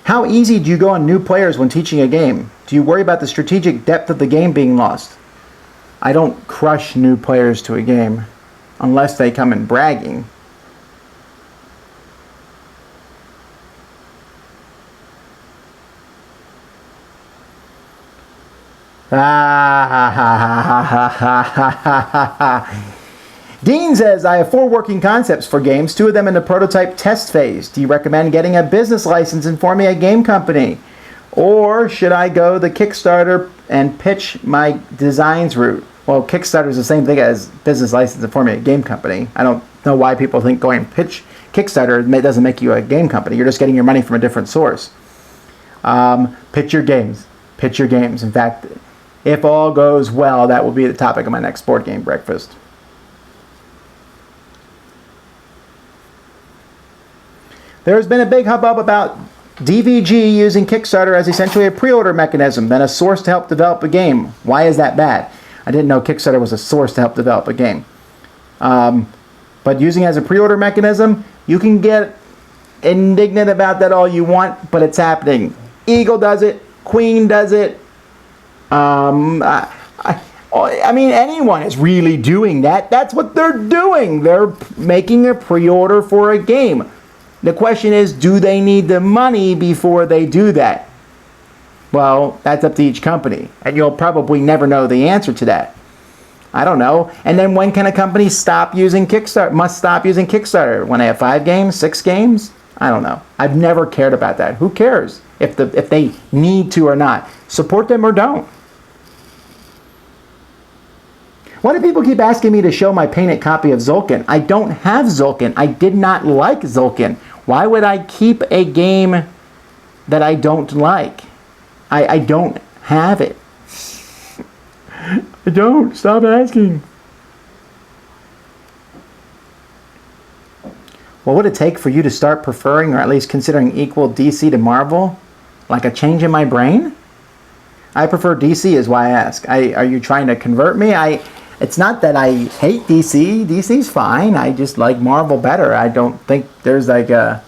Speaker 1: How easy do you go on new players when teaching a game? Do you worry about the strategic depth of the game being lost? I don't crush new players to a game unless they come in bragging. Dean says, I have 4 working concepts for games, 2 of them in the prototype test phase. Do you recommend getting a business license and forming a game company? Or should I go the Kickstarter and pitch my designs route? Well, Kickstarter is the same thing as business license and forming a game company. I don't know why people think going and pitch Kickstarter doesn't make you a game company. You're just getting your money from a different source. Pitch your games. Pitch your games. In fact, if all goes well, that will be the topic of my next board game breakfast. There's been a big hubbub about DVG using Kickstarter as essentially a pre-order mechanism, then a source to help develop a game. Why is that bad? I didn't know Kickstarter was a source to help develop a game. But using it as a pre-order mechanism, you can get indignant about that all you want, but it's happening. Eagle does it. Queen does it. I mean, anyone is really doing that. That's what they're doing. They're making a pre-order for a game. The question is, do they need the money before they do that? Well, that's up to each company, and you'll probably never know the answer to that. I don't know. And then when can a company stop using Kickstarter? Must stop using Kickstarter when they have 5 games, 6 games? I don't know. I've never cared about that. Who cares if they need to or not? Support them or don't. Why do people keep asking me to show my painted copy of Tzolk'in? I don't have Tzolk'in. I did not like Tzolk'in. Why would I keep a game that I don't like? I don't have it. I don't. Stop asking. What would it take for you to start preferring or at least considering equal DC to Marvel? Like a change in my brain? I prefer DC is why I ask. Are you trying to convert me? It's not that I hate DC. DC's fine. I just like Marvel better. I don't think there's like a...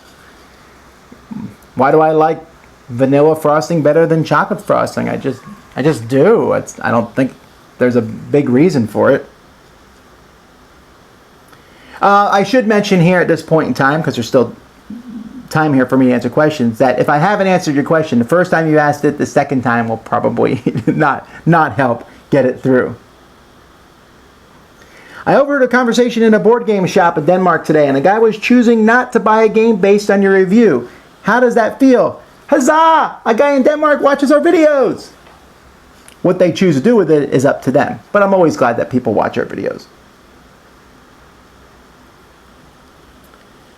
Speaker 1: Why do I like vanilla frosting better than chocolate frosting? I just do. I don't think there's a big reason for it. I should mention here at this point in time, because there's still time here for me to answer questions, that if I haven't answered your question the first time you asked it, the second time will probably not help get it through. I overheard a conversation in a board game shop in Denmark today, and a guy was choosing not to buy a game based on your review. How does that feel? Huzzah! A guy in Denmark watches our videos! What they choose to do with it is up to them. But I'm always glad that people watch our videos.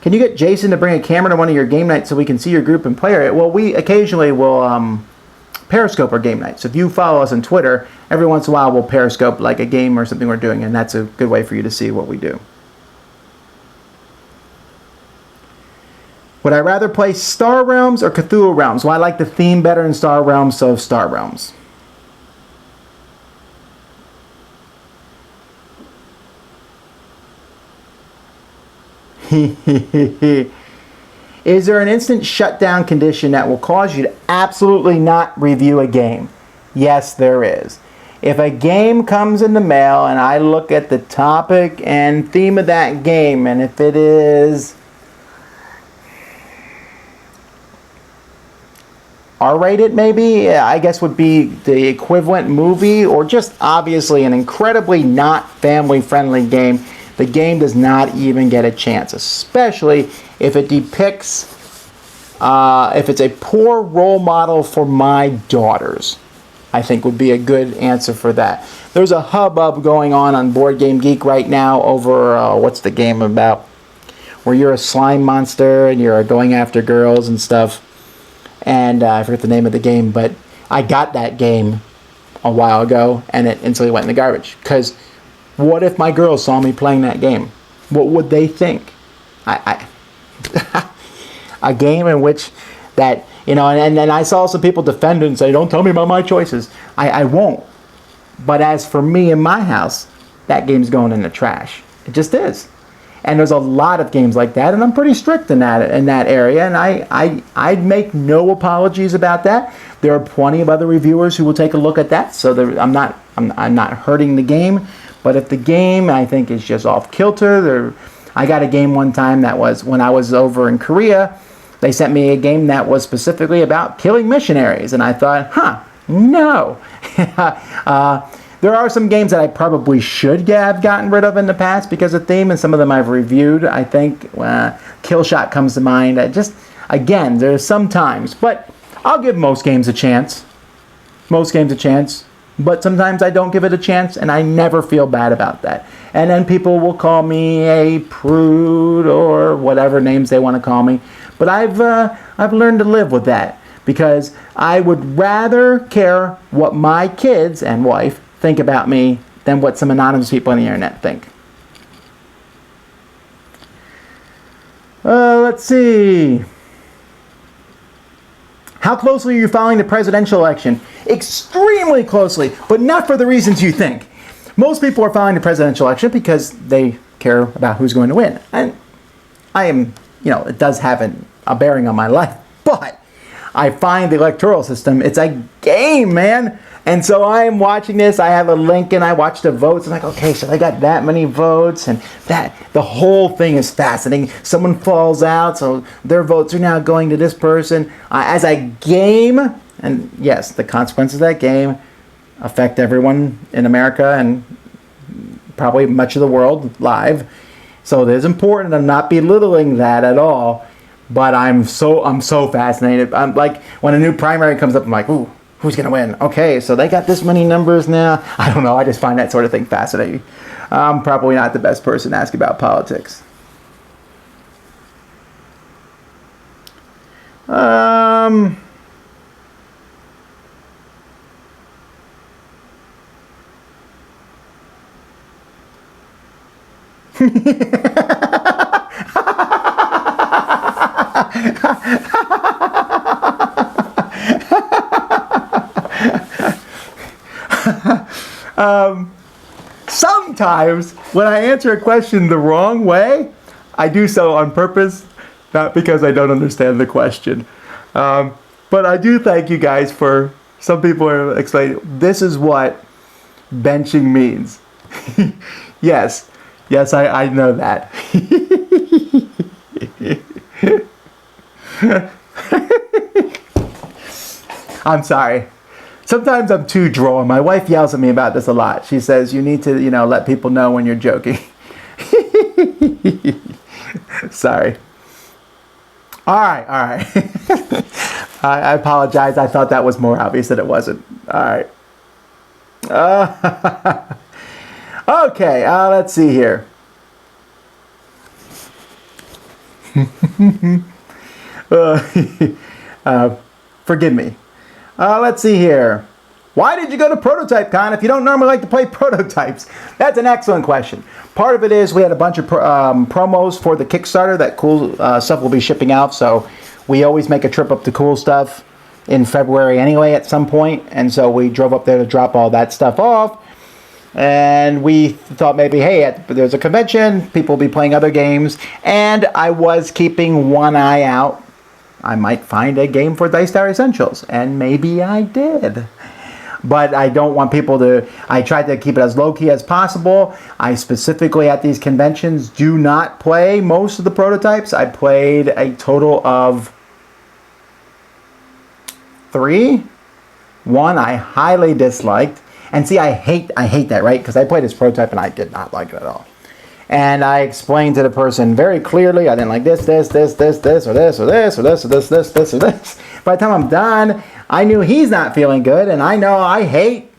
Speaker 1: Can you get Jason to bring a camera to one of your game nights so we can see your group and play it? Well, we occasionally will Periscope our game nights. So if you follow us on Twitter, every once in a while we'll Periscope like a game or something we're doing, and that's a good way for you to see what we do. Would I rather play Star Realms or Cthulhu Realms? Well, I like the theme better in Star Realms, so Star Realms. Is there an instant shutdown condition that will cause you to absolutely not review a game? Yes, there is. If a game comes in the mail and I look at the topic and theme of that game, and if it is R-rated maybe, I guess would be the equivalent movie, or just obviously an incredibly not family-friendly game, the game does not even get a chance, especially if it depicts, if it's a poor role model for my daughters. I think would be a good answer for that. There's a hubbub going on Board Game Geek right now over, what's the game about? Where you're a slime monster and you're going after girls and stuff. And I forget the name of the game, but I got that game a while ago and it instantly went in the garbage. Because what if my girls saw me playing that game? What would they think? A game in which that, you know, and then I saw some people defend it and say, don't tell me about my choices. I won't. But as for me in my house, that game's going in the trash. It just is. And there's a lot of games like that, and I'm pretty strict in that area, and I'd make no apologies about that. There are plenty of other reviewers who will take a look at that, so I'm not hurting the game. But if the game I think is just off kilter, I got a game one time that was when I was over in Korea. They sent me a game that was specifically about killing missionaries, and I thought, no. There are some games that I probably should have gotten rid of in the past because of theme, and some of them I've reviewed. I think Killshot comes to mind. Again, there's some times, but I'll give most games a chance. Most games a chance, but sometimes I don't give it a chance, and I never feel bad about that. And then people will call me a prude or whatever names they want to call me, but I've learned to live with that because I would rather care what my kids and wife think about me than what some anonymous people on the internet think. Let's see. How closely are you following the presidential election? Extremely closely, but not for the reasons you think. Most people are following the presidential election because they care about who's going to win. And I am, it does have a bearing on my life, but I find the electoral system, it's a game, man. And so I am watching this, I have a link and I watch the votes. I'm like, okay, so they got that many votes and the whole thing is fascinating. Someone falls out, so their votes are now going to this person. As a game, and yes, the consequences of that game affect everyone in America and probably much of the world live. So it is important. I'm not belittling that at all. But I'm so fascinated. I'm like, when a new primary comes up, I'm like, ooh, who's going to win? Okay, so they got this many numbers now. I don't know. I just find that sort of thing fascinating. I'm probably not the best person to ask about politics. Sometimes when I answer a question the wrong way, I do so on purpose, not because I don't understand the question. But I do thank you guys for, some people are explaining, this is what benching means. Yes, I know that. I'm sorry. Sometimes I'm too droll. My wife yells at me about this a lot. She says, you need to, let people know when you're joking. Sorry. All right. I apologize. I thought that was more obvious than it wasn't. All right. Okay, let's see here. Forgive me. Let's see here. Why did you go to Prototype Con if you don't normally like to play prototypes? That's an excellent question. Part of it is we had a bunch of promos for the Kickstarter. That cool stuff will be shipping out, so we always make a trip up to Cool Stuff in February anyway at some point, and so we drove up there to drop all that stuff off. And we thought maybe, hey, there's a convention, people will be playing other games, and I was keeping one eye out. I might find a game for Dice Tower Essentials, and maybe I did. But I don't want people to, I tried to keep it as low-key as possible. I specifically at these conventions do not play most of the prototypes. I played a total of 3. One I highly disliked. And see, I hate that, right? Because I played this prototype and I did not like it at all. And I explained to the person very clearly, I didn't like this, or this. By the time I'm done, I knew he's not feeling good, and I know I hate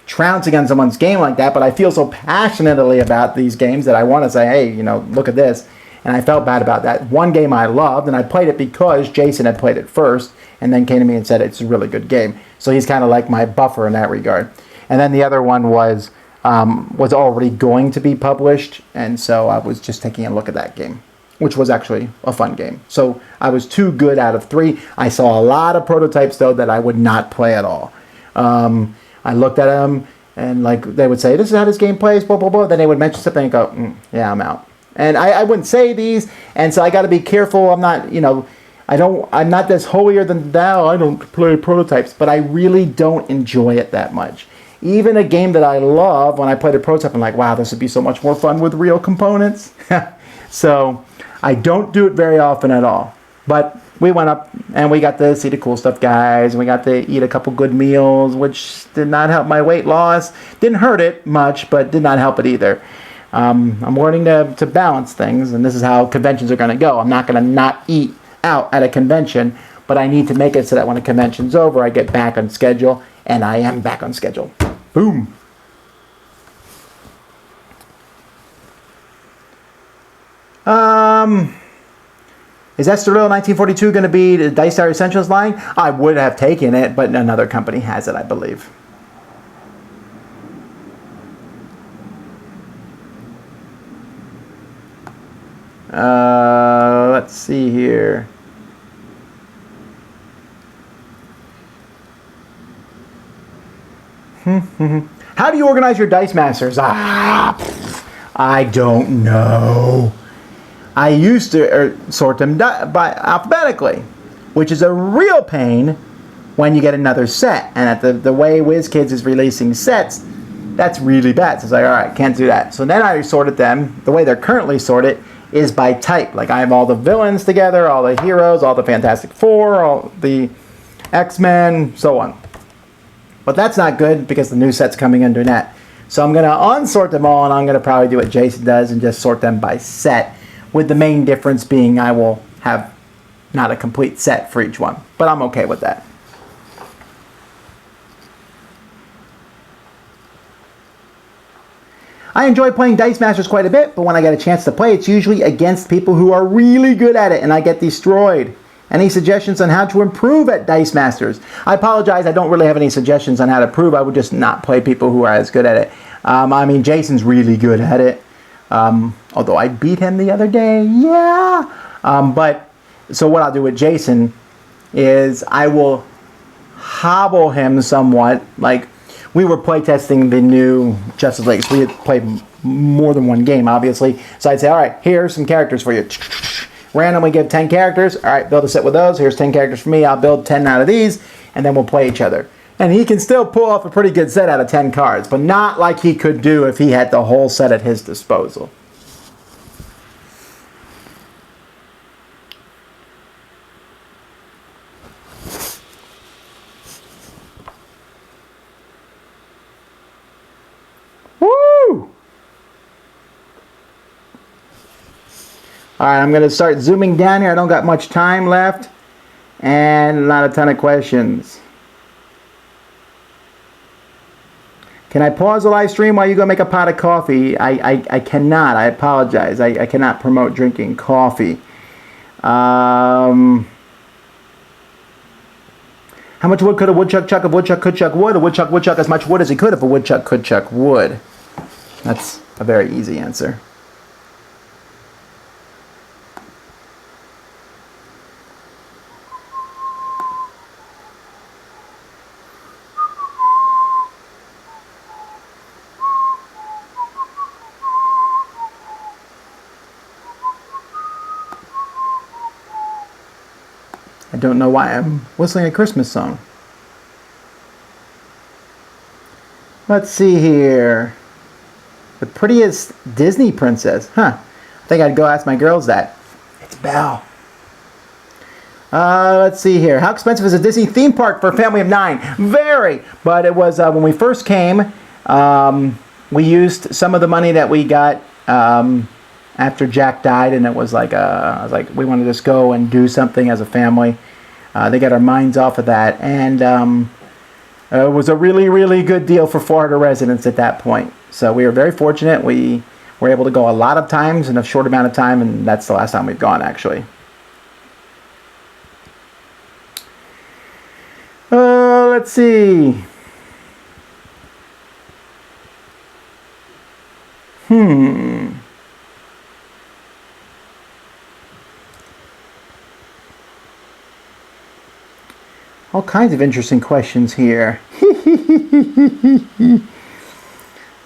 Speaker 1: trouncing on someone's game like that, but I feel so passionately about these games that I want to say, hey, you know, look at this. And I felt bad about that. One game I loved, and I played it because Jason had played it first, and then came to me and said it's a really good game. So he's kind of like my buffer in that regard. And then the other one was already going to be published, and so I was just taking a look at that game, which was actually a fun game. So I was 2 good out of 3. I saw a lot of prototypes, though, that I would not play at all. I looked at them, and like they would say, this is how this game plays, blah, blah, blah. Then they would mention something and go, yeah, I'm out. And I wouldn't say these, and so I got to be careful. I'm not, you know, I'm not this holier than thou. I don't play prototypes, but I really don't enjoy it that much. Even a game that I love, when I played a prototype, I'm like, wow, this would be so much more fun with real components. So I don't do it very often at all. But we went up and we got to see the Cool Stuff guys, and we got to eat a couple good meals, which did not help my weight loss. Didn't hurt it much, but did not help it either. I'm learning to balance things, and this is how conventions are going to go. I'm not going to not eat out at a convention, but I need to make it so that when a convention's over, I get back on schedule, and I am back on schedule. Boom. Is Estoril 1942 going to be the Dice Tower Essentials line? I would have taken it, but another company has it, I believe. Let's see here. How do you organize your Dice Masters? I don't know. I used to sort them by alphabetically, which is a real pain when you get another set. And at the way WizKids is releasing sets, that's really bad. So it's like, all right, can't do that. So then I sorted them. The way they're currently sorted is by type. Like I have all the villains together, all the heroes, all the Fantastic Four, all the X-Men, so on. But that's not good because the new set's coming under that. So I'm going to unsort them all, and I'm going to probably do what Jason does and just sort them by set, with the main difference being I will have not a complete set for each one. But I'm okay with that. I enjoy playing Dice Masters quite a bit, but when I get a chance to play, it's usually against people who are really good at it, and I get destroyed. Any suggestions on how to improve at Dice Masters? I apologize, I don't really have any suggestions on how to improve. I would just not play people who are as good at it. I mean, Jason's really good at it. Although I beat him the other day, yeah. But so what I'll do with Jason is I will hobble him somewhat. Like we were playtesting the new Justice League, so we had played more than one game, obviously. So I'd say, all right, here's some characters for you. Randomly give 10 characters. All right, build a set with those. Here's 10 characters for me. I'll build 10 out of these, and then we'll play each other. And he can still pull off a pretty good set out of 10 cards, but not like he could do if he had the whole set at his disposal. Woo! All right, I'm going to start zooming down here. I don't got much time left, and not a ton of questions. Can I pause the live stream while you go make a pot of coffee? I cannot. I apologize. I cannot promote drinking coffee. How much wood could a woodchuck chuck if a woodchuck could chuck wood? A woodchuck would chuck as much wood as he could if a woodchuck could chuck wood. That's a very easy answer. I don't know why I'm whistling a Christmas song. Let's see here. The prettiest Disney princess. Huh. I think I'd go ask my girls that. It's Belle. Let's see here. How expensive is a Disney theme park for a family of 9? Very. But it was when we first came, we used some of the money that we got after Jack died, and it was like, I was like, we want to just go and do something as a family. They got our minds off of that, and it was a really, really good deal for Florida residents at that point. So we were very fortunate. We were able to go a lot of times in a short amount of time, and that's the last time we've gone, actually. Let's see. All kinds of interesting questions here.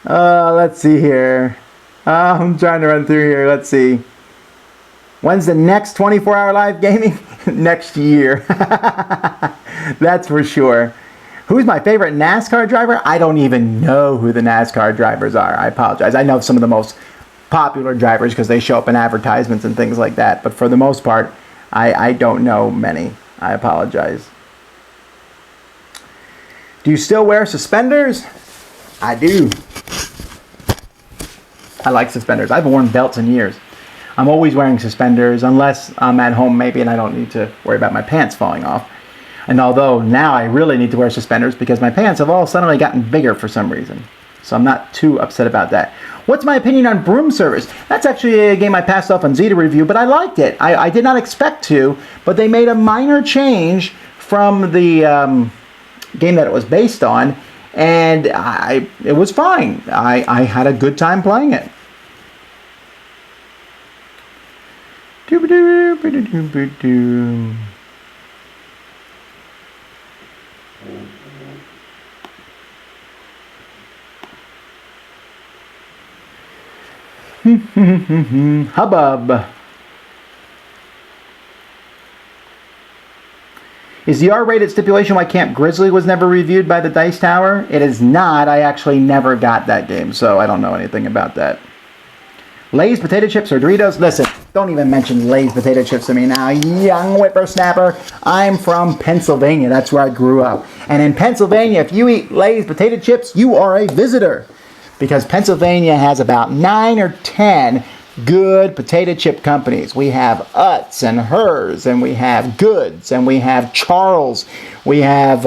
Speaker 1: Let's see here. I'm trying to run through here. Let's see. When's the next 24-hour live gaming? Next year. That's for sure. Who's my favorite NASCAR driver? I don't even know who the NASCAR drivers are. I apologize. I know some of the most popular drivers because they show up in advertisements and things like that. But for the most part, I don't know many. I apologize. Do you still wear suspenders? I do. I like suspenders. I've worn belts in years. I'm always wearing suspenders unless I'm at home maybe and I don't need to worry about my pants falling off. And although now I really need to wear suspenders because my pants have all suddenly gotten bigger for some reason. So I'm not too upset about that. What's my opinion on Broom Service? That's actually a game I passed off on Z to review, but I liked it. I did not expect to, but they made a minor change from the game that it was based on, and it was fine. I had a good time playing it. Hubbub. Is the R-rated stipulation why Camp Grizzly was never reviewed by the Dice Tower? It is not. I actually never got that game, so I don't know anything about that. Lay's potato chips or Doritos? Listen, don't even mention Lay's potato chips to me now, young whippersnapper. I'm from Pennsylvania. That's where I grew up. And in Pennsylvania, if you eat Lay's potato chips, you are a visitor. Because Pennsylvania has about 9 or 10 good potato chip companies. We have Utz and Hers, and we have Goods, and we have Charles. We have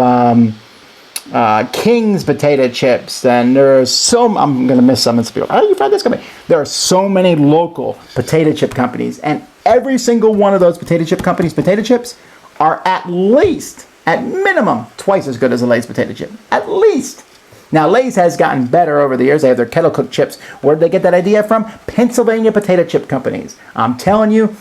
Speaker 1: King's potato chips, and there's I'm going to miss some. Oh, you found this company. There are so many local potato chip companies, and every single one of those potato chip companies' potato chips are at least, at minimum, twice as good as a Lay's potato chip. At least. Now, Lay's has gotten better over the years. They have their kettle cooked chips. Where did they get that idea from? Pennsylvania potato chip companies. I'm telling you,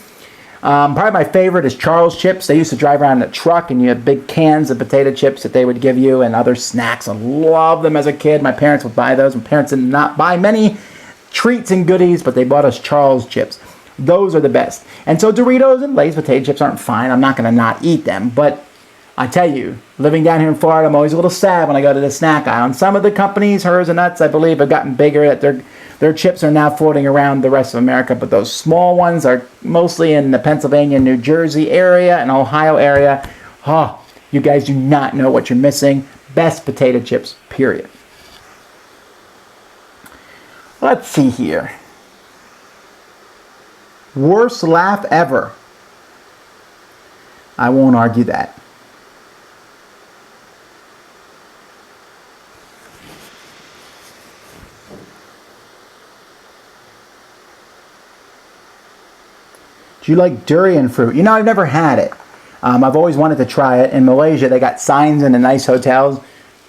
Speaker 1: probably my favorite is Charles Chips. They used to drive around in a truck, and you had big cans of potato chips that they would give you and other snacks. I loved them as a kid. My parents would buy those. My parents did not buy many treats and goodies, but they bought us Charles Chips. Those are the best. And so Doritos and Lay's potato chips aren't fine. I'm not going to not eat them, but I tell you, living down here in Florida, I'm always a little sad when I go to the snack aisle. And some of the companies, Hers and Utz, I believe, have gotten bigger. That their chips are now floating around the rest of America. But those small ones are mostly in the Pennsylvania, New Jersey area and Ohio area. Oh, you guys do not know what you're missing. Best potato chips, period. Let's see here. Worst laugh ever. I won't argue that. Do you like durian fruit? You know, I've never had it. I've always wanted to try it. In Malaysia, they got signs in the nice hotels.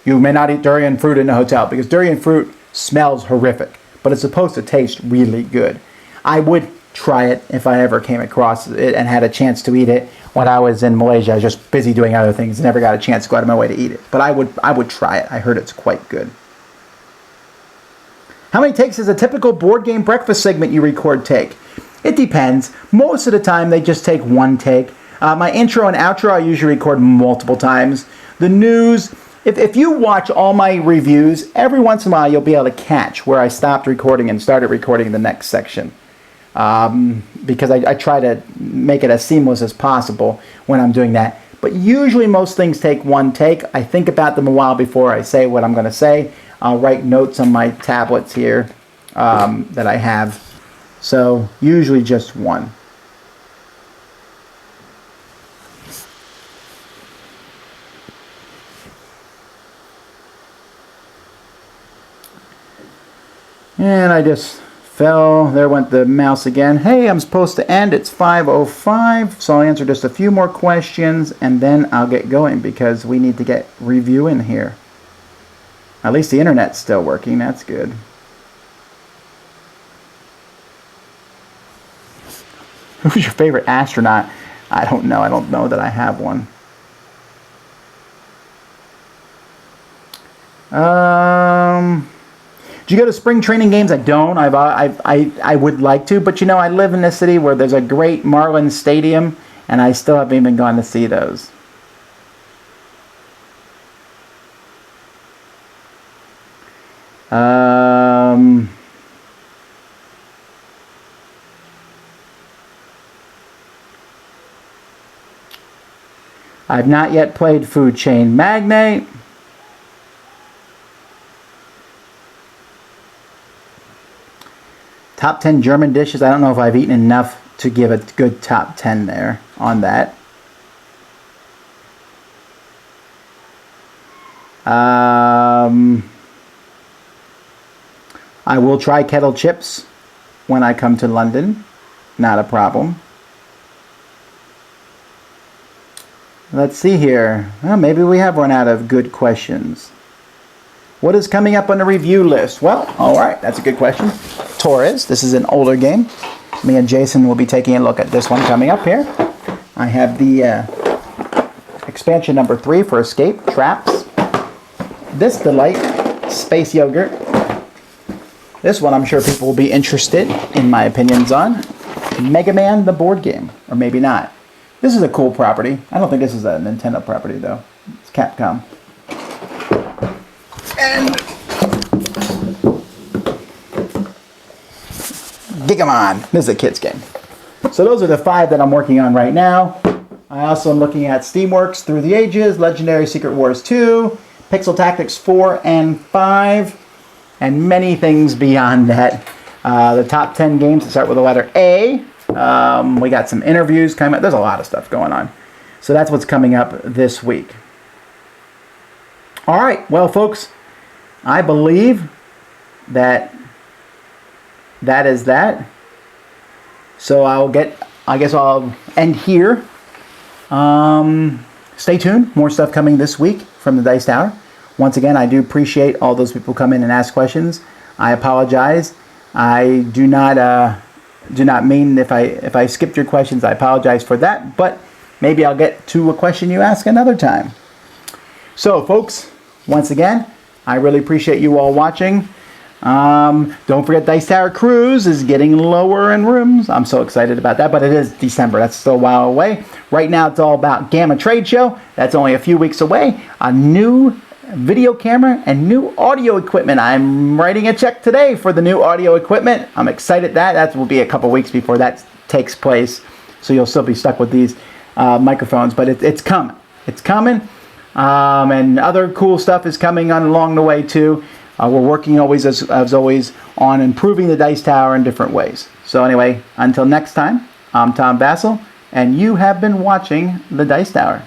Speaker 1: You may not eat durian fruit in a hotel because durian fruit smells horrific, but it's supposed to taste really good. I would try it if I ever came across it and had a chance to eat it. When I was in Malaysia, I was just busy doing other things and never got a chance to go out of my way to eat it. But I would try it. I heard it's quite good. How many takes does a typical board game breakfast segment you record take? It depends. Most of the time, they just take one take. My intro and outro, I usually record multiple times. The news, if you watch all my reviews, every once in a while, you'll be able to catch where I stopped recording and started recording the next section. Because I try to make it as seamless as possible when I'm doing that. But usually most things take one take. I think about them a while before I say what I'm going to say. I'll write notes on my tablets here that I have. So usually just one. And I just fell. There went the mouse again. Hey, I'm supposed to end. It's 5:05, so I'll answer just a few more questions and then I'll get going because we need to get review in here. At least the internet's still working. That's good. Who's your favorite astronaut? I don't know. I don't know that I have one. Do you go to spring training games? I don't. I would like to, but you know, I live in a city where there's a great Marlins stadium, and I still haven't even gone to see those. I've not yet played Food Chain Magnate. Top 10 German dishes. I don't know if I've eaten enough to give a good top 10 there on that. I will try kettle chips when I come to London. Not a problem. Let's see here. Well, maybe we have run out of good questions. What is coming up on the review list? Well, all right, that's a good question. Torres, this is an older game. Me and Jason will be taking a look at this one coming up here. I have the expansion number 3 for Escape, Traps. This delight, Space Yogurt. This one I'm sure people will be interested in my opinions on. Mega Man, the board game, or maybe not. This is a cool property. I don't think this is a Nintendo property though. It's Capcom. And Gigamon. This is a kid's game. So those are the 5 that I'm working on right now. I also am looking at Steamworks Through the Ages, Legendary Secret Wars 2, Pixel Tactics 4 and 5, and many things beyond that. The top 10 games that start with the letter A. We got some interviews coming up. There's a lot of stuff going on. So that's what's coming up this week. All right. Well, folks, I believe that is that. So I guess I'll end here. Stay tuned. More stuff coming this week from the Dice Tower. Once again, I do appreciate all those people come in and ask questions. I apologize. I do not mean if I skipped your questions, I apologize for that. But maybe I'll get to a question you ask another time. So, folks, once again, I really appreciate you all watching. Don't forget Dice Tower Cruise is getting lower in rooms. I'm so excited about that, but it is December. That's still a while away. Right now, it's all about Gamma Trade Show. That's only a few weeks away. A new video camera and new audio equipment. I'm writing a check today for the new audio equipment. I'm excited that will be a couple weeks before that takes place. So you'll still be stuck with these microphones, but it's coming. It's coming. And other cool stuff is coming on along the way too. We're working always, as always, on improving the Dice Tower in different ways. So anyway, until next time, I'm Tom Vasel, and you have been watching the Dice Tower.